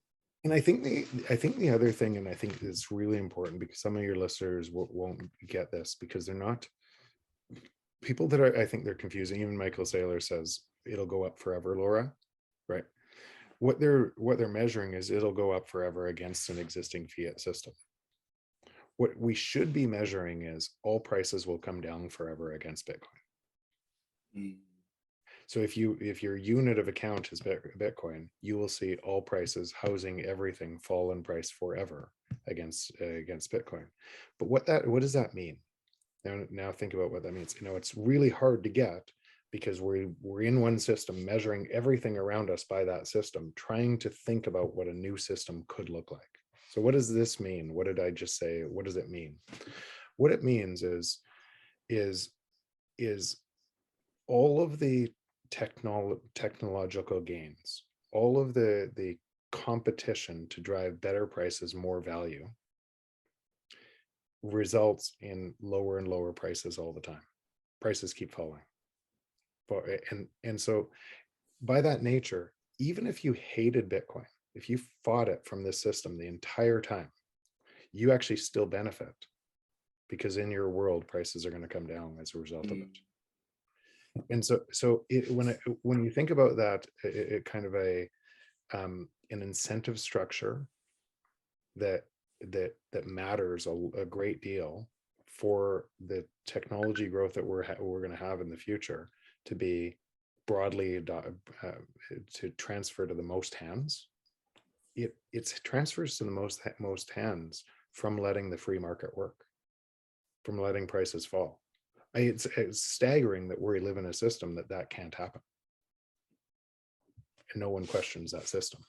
And I think the other thing, and I think it's really important because some of your listeners won't get this because they're not people that are, I think they're confusing. Even Michael Saylor says it'll go up forever, Laura, right? What they're measuring is it'll go up forever against an existing fiat system. What we should be measuring is all prices will come down forever against Bitcoin. So if your unit of account is Bitcoin, you will see all prices, housing, everything fall in price forever against Bitcoin. But what does that mean? Now think about what that means. You know, it's really hard to get because we're in one system, measuring everything around us by that system, trying to think about what a new system could look like. So what does this mean? What did I just say? What does it mean? What it means is all of the technological gains, all of the competition to drive better prices, more value, results in lower and lower prices all the time. Prices keep falling. And so by that nature, even if you hated Bitcoin, if you fought it from this system the entire time, you actually still benefit because in your world, prices are going to come down as a result of it. And so when you think about that, it kind of an incentive structure that matters a great deal for the technology growth that we're going to have in the future to be broadly to transfer to the most hands. It transfers to the most hands from letting the free market work, from letting prices fall. It's staggering that we live in a system that can't happen, and no one questions that system.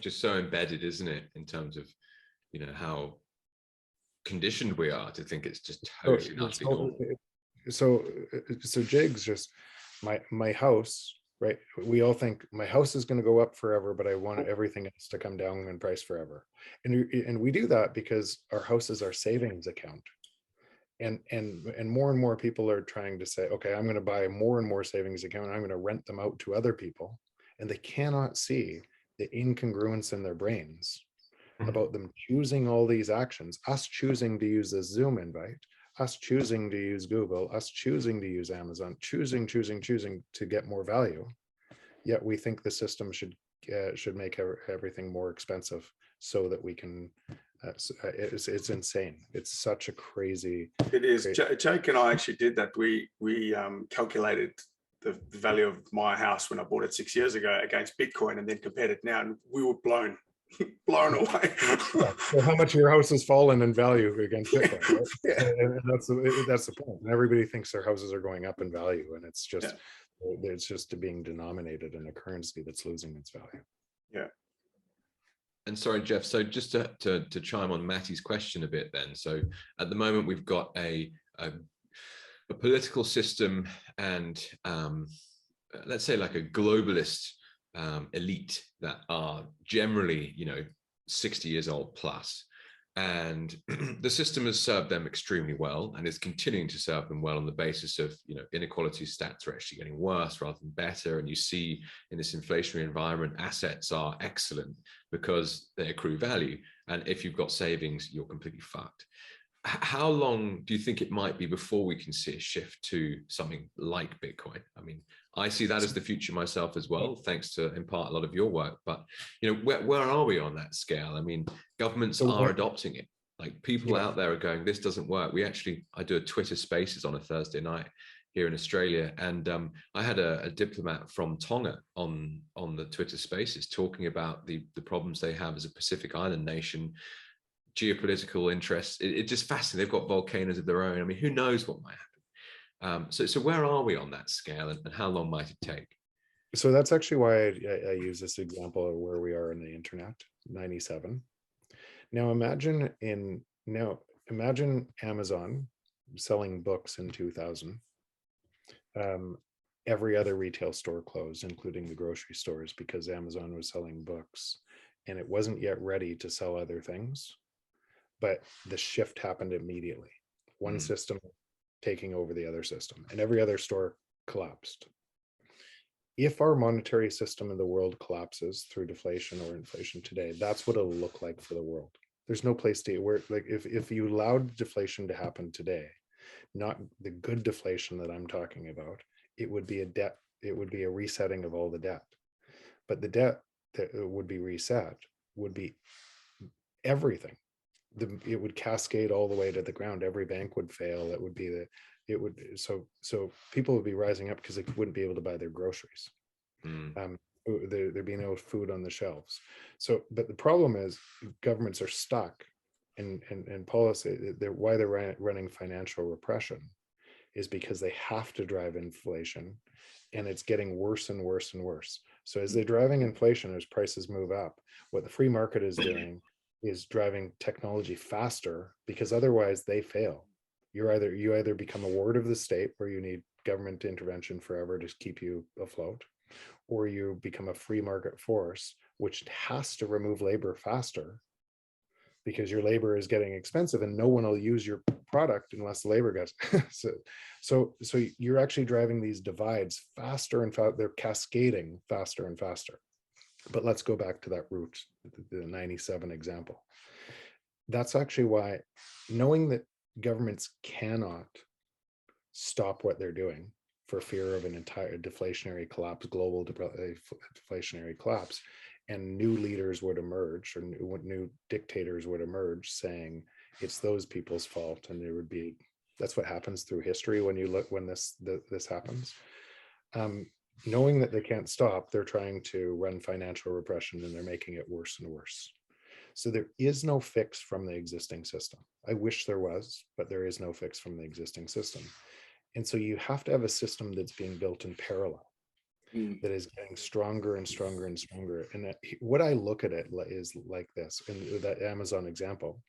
Just so embedded, isn't it, in terms of, you know, how conditioned we are to think it's just totally normal. So Jigs, just my house, right? We all think my house is going to go up forever, but I want everything else to come down in price forever. And we do that because our house is our savings account. And more people are trying to say, okay, I'm going to buy more and more savings account. I'm going to rent them out to other people. And they cannot see the incongruence in their brains about them choosing all these actions, us choosing to use this Zoom invite, us choosing to use Google, us choosing to use Amazon, choosing to get more value. Yet we think the system should make everything more expensive so that we can. It's insane. It's such a crazy. It is. Jake and I actually did that. We calculated the value of my house when I bought it 6 years ago against Bitcoin, and then compared it now, and we were blown away. So how much your house has fallen in value against Bitcoin? Right? Yeah. And that's the point. And everybody thinks their houses are going up in value, and it's just being denominated in a currency that's losing its value. Yeah. And sorry, Jeff, so just to chime on Matty's question a bit then. So at the moment, we've got a political system and let's say like a globalist elite that are generally, 60 years old plus. And the system has served them extremely well and is continuing to serve them well on the basis of, inequality stats are actually getting worse rather than better. And you see in this inflationary environment, assets are excellent because they accrue value. And if you've got savings, you're completely fucked. How long do you think it might be before we can see a shift to something like Bitcoin? I mean, I see that as the future myself as well, thanks to in part a lot of your work. But where are we on that scale? I mean, governments are adopting it. Like people out there are going, this doesn't work. I do a Twitter Spaces on a Thursday night here in Australia, and I had a diplomat from Tonga on the Twitter Spaces talking about the problems they have as a Pacific Island nation. Geopolitical interests. It's just fascinating. They've got volcanoes of their own. I mean, who knows what might happen? So where are we on that scale, and how long might it take? So that's actually why I use this example of where we are in the internet, 97. Now imagine Amazon selling books in 2000. Every other retail store closed, including the grocery stores, because Amazon was selling books and it wasn't yet ready to sell other things. But the shift happened immediately. One system taking over the other system, and every other store collapsed. If our monetary system in the world collapses through deflation or inflation today, that's what it'll look like for the world. There's no place to where, like, if you allowed deflation to happen today, not the good deflation that I'm talking about, it would be a resetting of all the debt. But the debt that would be reset would be everything. It would cascade all the way to the ground. Every bank would fail. So people would be rising up because they wouldn't be able to buy their groceries. There'd be no food on the shelves. So, but the problem is governments are stuck and policy. Why they're running financial repression is because they have to drive inflation, and it's getting worse and worse and worse. So as they're driving inflation, as prices move up, what the free market is doing is driving technology faster, because otherwise they fail. You either become a ward of the state where you need government intervention forever to keep you afloat, or you become a free market force, which has to remove labor faster because your labor is getting expensive and no one will use your product unless the labor goes. so you're actually driving these divides faster and faster. They're cascading faster and faster. But let's go back to that root, the 97 example. That's actually why, knowing that governments cannot stop what they're doing for fear of an entire deflationary collapse, global deflationary collapse, and new leaders would emerge, or new dictators would emerge saying it's those people's fault, and there would be, that's what happens through history when this happens. Knowing that they can't stop, they're trying to run financial repression, and they're making it worse and worse. So there is no fix from the existing system. I wish there was, but there is no fix from the existing system. And so you have to have a system that's being built in parallel, that is getting stronger and stronger and stronger. And what I look at it is like this, in that Amazon example.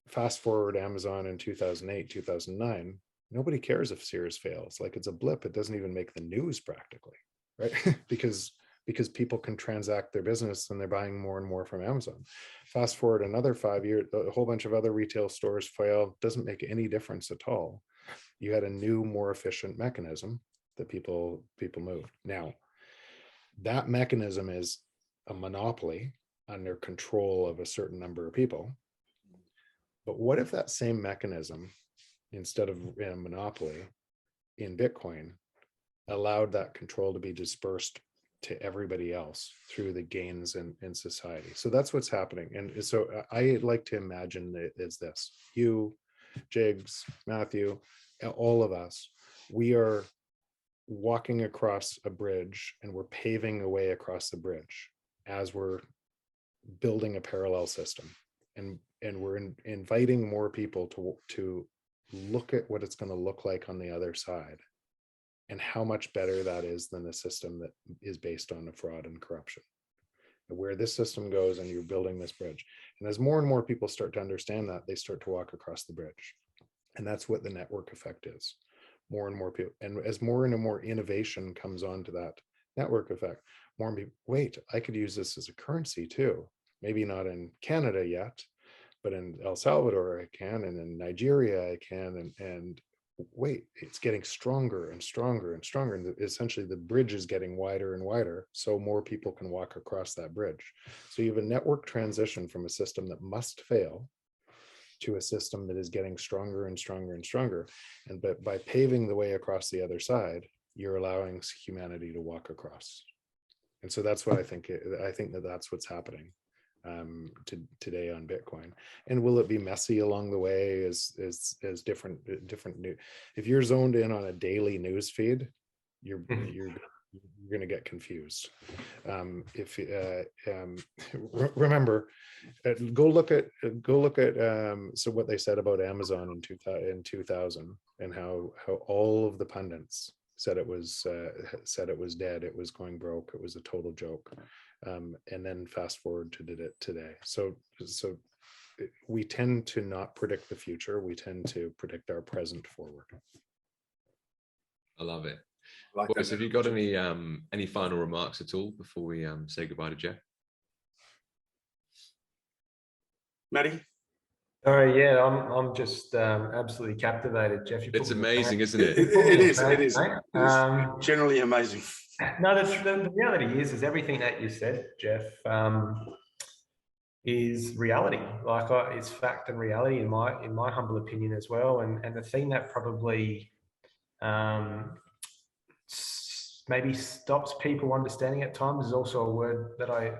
Fast forward Amazon in 2008, 2009, nobody cares if Sears fails. Like, it's a blip. It doesn't even make the news practically, right? because people can transact their business and they're buying more and more from Amazon. Fast forward another 5 years, a whole bunch of other retail stores fail. Doesn't make any difference at all. You had a new, more efficient mechanism that people moved. Now, that mechanism is a monopoly under control of a certain number of people. But what if that same mechanism, instead of a monopoly in Bitcoin, allowed that control to be dispersed to everybody else through the gains in society? So that's what's happening. And so I like to imagine it as this: you, Jigs, Matthew, all of us, we are walking across a bridge, and we're paving a way across the bridge as we're building a parallel system. And we're inviting more people to look at what it's going to look like on the other side, and how much better that is than the system that is based on fraud and corruption. where this system goes, and you're building this bridge. And as more and more people start to understand that, they start to walk across the bridge. And that's what the network effect is. More and more people, and as more and more innovation comes onto that network effect, more people, wait, I could use this as a currency too. Maybe not in Canada yet, but in El Salvador I can, and in Nigeria I can, and wait, it's getting stronger and stronger and stronger. And essentially the bridge is getting wider and wider, so more people can walk across that bridge. So you have a network transition from a system that must fail to a system that is getting stronger and stronger and stronger. And but by paving the way across the other side, you're allowing humanity to walk across. And so that's what I think that that's what's happening today on Bitcoin. And will it be messy along the way as different new, if you're zoned in on a daily news feed, you're going to get confused. Remember, go look at so what they said about Amazon in 2000, and how all of the pundits said it was dead, it was going broke, it was a total joke. And then fast forward to today. So we tend to not predict the future, we tend to predict our present forward. I love it. Like Boys, have you got any final remarks at all before we say goodbye to Jeff? Matty? Sorry, yeah, I'm just absolutely captivated, Jeff. It's amazing, isn't it? It is generally amazing. No, the reality is everything that you said, Jeff, is reality. Like it's fact and reality in my humble opinion as well. And the thing that probably maybe stops people understanding at times is also a word that I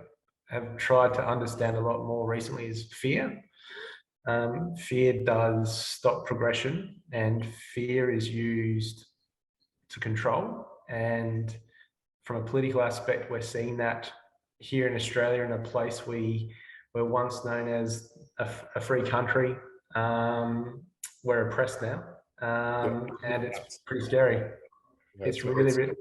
have tried to understand a lot more recently, is fear. Fear does stop progression, and fear is used to control. And from a political aspect, we're seeing that here in Australia, in a place we were once known as a free country. We're oppressed now, and it's pretty scary. It's really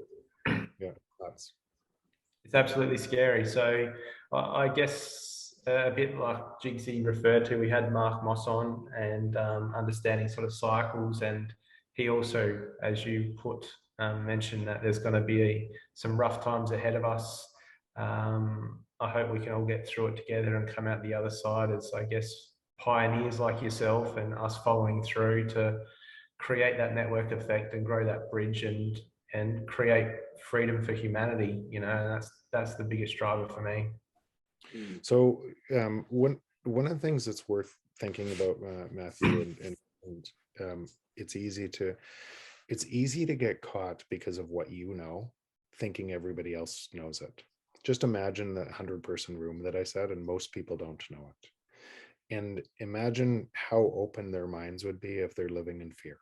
it's absolutely scary. So I guess a bit like Jigsy referred to, we had Mark Moss on, and understanding sort of cycles, and he also, as you mentioned, that there's going to be some rough times ahead of us. I hope we can all get through it together and come out the other side as, I guess, pioneers like yourself and us following through to create that network effect and grow that bridge and create freedom for humanity. You know, and that's the biggest driver for me. So one of the things that's worth thinking about, Matthew, and it's easy to get caught because of what you know, thinking everybody else knows it. Just imagine that 100-person room that I said, and most people don't know it. And imagine how open their minds would be if they're living in fear.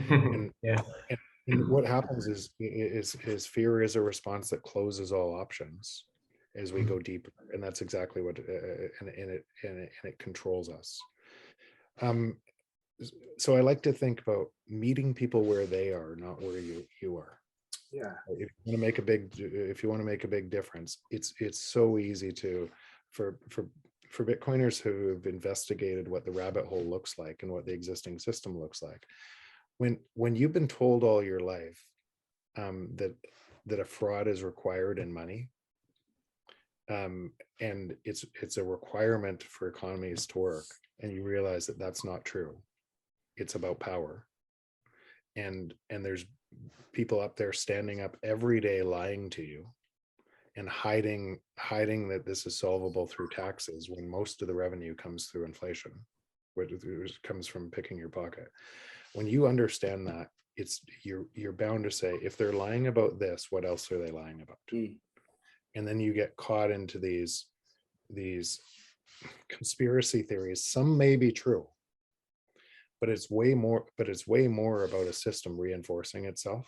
And, yeah. And what happens is fear is a response that closes all options as we go deeper, and that's exactly what and it controls us. So I like to think about meeting people where they are, not where you are. Yeah. If you want to make a big difference, it's so easy for Bitcoiners who have investigated what the rabbit hole looks like and what the existing system looks like. When you've been told all your life that a fraud is required in money, and it's a requirement for economies to work, and you realize that that's not true. It's about power, and there's people up there standing up every day lying to you and hiding that this is solvable through taxes, when most of the revenue comes through inflation, which comes from picking your pocket. When you understand that, you're bound to say, if they're lying about this, what else are they lying about? And then you get caught into these conspiracy theories. Some may be true, but it's way more about a system reinforcing itself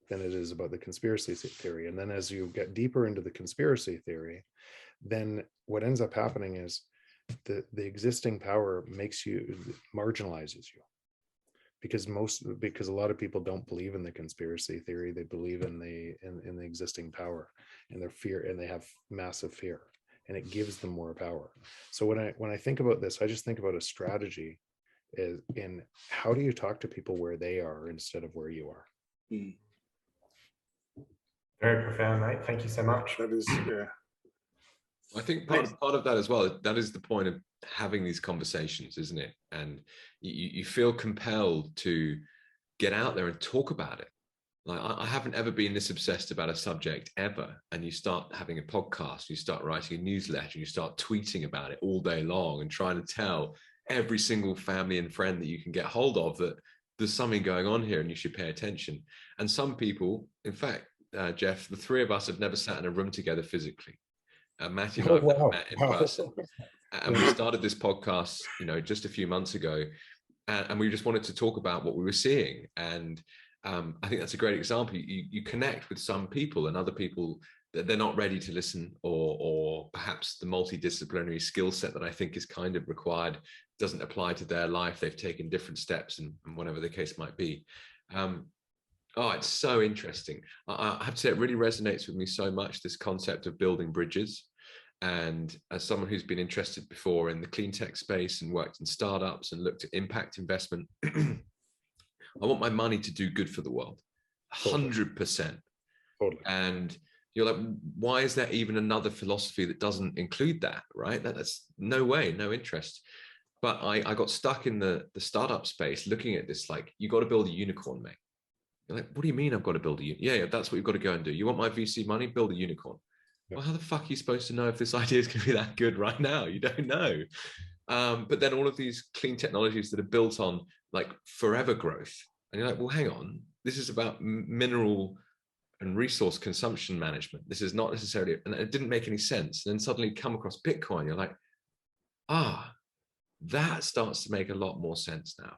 than it is about the conspiracy theory. And then as you get deeper into the conspiracy theory, then what ends up happening is the existing power marginalizes you, because a lot of people don't believe in the conspiracy theory. They believe in the existing power, and their fear, and they have massive fear, and it gives them more power. So when I think about this, I just think about a strategy is in how do you talk to people where they are instead of where you are. Very profound, mate. Thank you so much. That is, yeah. I think part of that as well, that is the point of having these conversations, isn't it? And you feel compelled to get out there and talk about it. Like I haven't ever been this obsessed about a subject ever. And you start having a podcast, you start writing a newsletter, you start tweeting about it all day long and trying to tell every single family and friend that you can get hold of that there's something going on here and you should pay attention. And some people, in fact, Jeff, the three of us have never sat in a room together physically. Matty and I have never met in person. And we started this podcast, just a few months ago, and we just wanted to talk about what we were seeing. And I think that's a great example. You connect with some people, and other people that they're not ready to listen, or perhaps the multidisciplinary skill set that I think is kind of required doesn't apply to their life. They've taken different steps, and whatever the case might be. Oh, it's so interesting. I have to say, it really resonates with me so much, this concept of building bridges. And as someone who's been interested before in the clean tech space and worked in startups and looked at impact investment, I want my money to do good for the world, 100%. Totally. And you're like, why is there even another philosophy that doesn't include that, right? That's no way, no interest. But I got stuck in the startup space looking at this, like, you got to build a unicorn, mate. You're like, what do you mean I've got to build a unicorn? Yeah, that's what you've got to go and do. You want my VC money? Build a unicorn. Well, how the fuck are you supposed to know if this idea is going to be that good right now? You don't know. But then all of these clean technologies that are built on like forever growth. And you're like, well, hang on. This is about mineral and resource consumption management. This is not necessarily, and it didn't make any sense. And then suddenly come across Bitcoin. You're like, that starts to make a lot more sense now.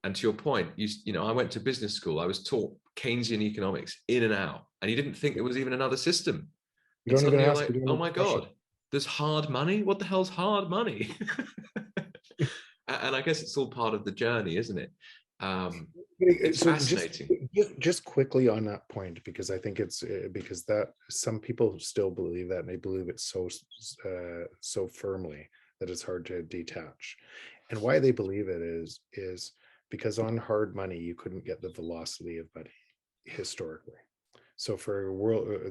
And to your point, I went to business school. I was taught Keynesian economics in and out, and you didn't think there was even another system. You don't even ask. Like, oh my God, there's hard money? What the hell's hard money? And I guess it's all part of the journey, isn't it? It's fascinating. Just quickly on that point, because I think it's because that some people still believe that, and they believe it so firmly that it's hard to detach. And why they believe it is because on hard money you couldn't get the velocity of money historically. So for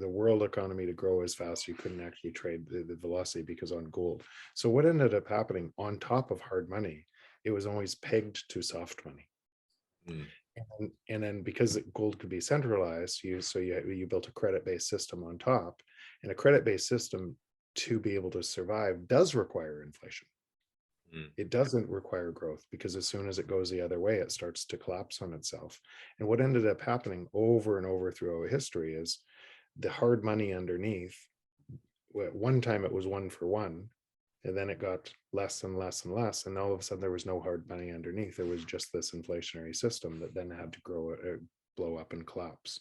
the world economy to grow as fast, you couldn't actually trade the velocity because on gold. So what ended up happening on top of hard money, it was always pegged to soft money. And then because gold could be centralized, you built a credit-based system on top, and a credit-based system to be able to survive does require inflation. It doesn't require growth, because as soon as it goes the other way, it starts to collapse on itself. And what ended up happening over and over through our history is the hard money underneath. At one time it was 1 for 1, and then it got less and less and less, and all of a sudden there was no hard money underneath. There was just this inflationary system that then had to blow up and collapse.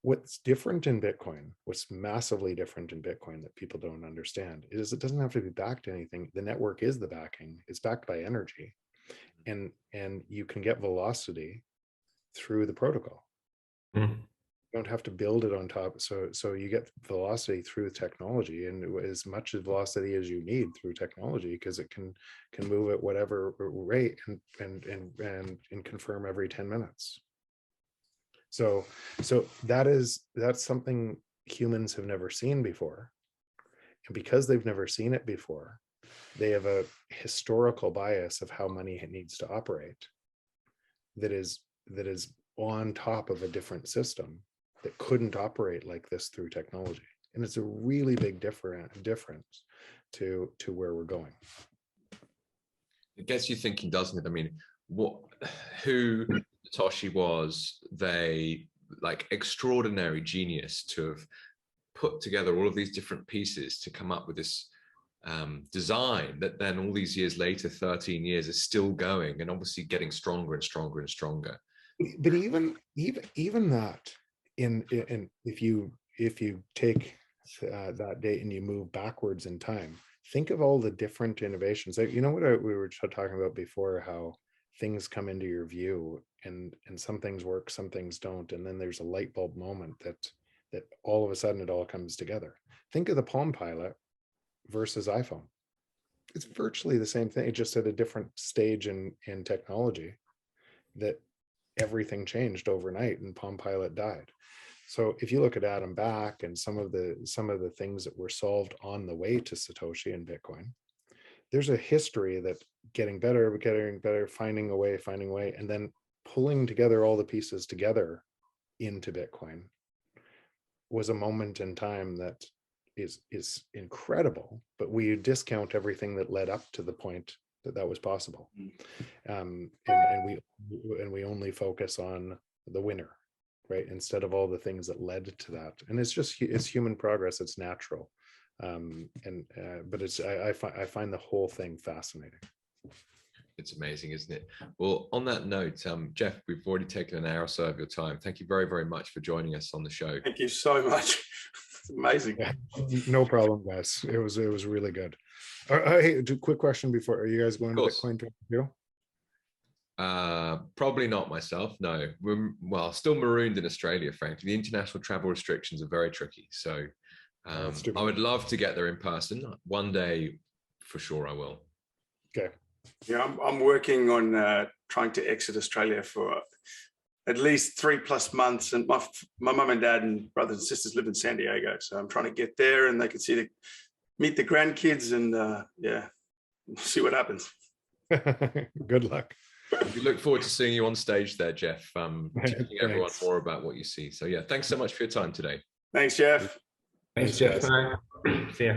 What's different in Bitcoin, what's massively different in Bitcoin that people don't understand, is it doesn't have to be backed to anything. The network is the backing. It's backed by energy, and you can get velocity through the protocol. You don't have to build it on top. So you get velocity through technology, and as much velocity as you need through technology, because it can move at whatever rate and confirm every 10 minutes. So that's something humans have never seen before. And because they've never seen it before, they have a historical bias of how money needs to operate that is on top of a different system that couldn't operate like this through technology. And it's a really big difference to where we're going. It gets you thinking, doesn't it? I mean, who Satoshi was, they like extraordinary genius to have put together all of these different pieces to come up with this design that then all these years later, 13 years, is still going and obviously getting stronger and stronger and stronger. But even that, if you take that date and you move backwards in time, think of all the different innovations. You know what we were talking about before, how things come into your view, and some things work, some things don't, and then there's a light bulb moment that all of a sudden it all comes together. Think of the Palm Pilot versus iPhone. It's virtually the same thing, just at a different stage in technology, that everything changed overnight and Palm Pilot died. So if you look at Adam Back and some of the things that were solved on the way to Satoshi and Bitcoin, there's a history that getting better, finding a way, and then pulling together all the pieces together into Bitcoin was a moment in time that is incredible, but we discount everything that led up to the point that was possible. And we only focus on the winner, right? Instead of all the things that led to that. And it's human progress. It's natural. But I find the whole thing fascinating. It's amazing, isn't it? Well, on that note, Jeff, we've already taken an hour or so of your time. Thank you very, very much for joining us on the show. Thank you so much. It's amazing. Yeah, no problem, guys. It was really good. Hey, quick question before, are you guys going to Bitcoin 22? Probably not myself. No, we're still marooned in Australia, frankly. The international travel restrictions are very tricky. So I would love to get there in person. One day, for sure, I will. Okay. Yeah, I'm working on trying to exit Australia for at least 3+ months. And my mum and dad and brothers and sisters live in San Diego. So I'm trying to get there and they can meet the grandkids and see what happens. Good luck. We look forward to seeing you on stage there, Jeff, telling everyone more about what you see. So yeah, thanks so much for your time today. Thanks, Jeff. Thanks, Jeff. See ya.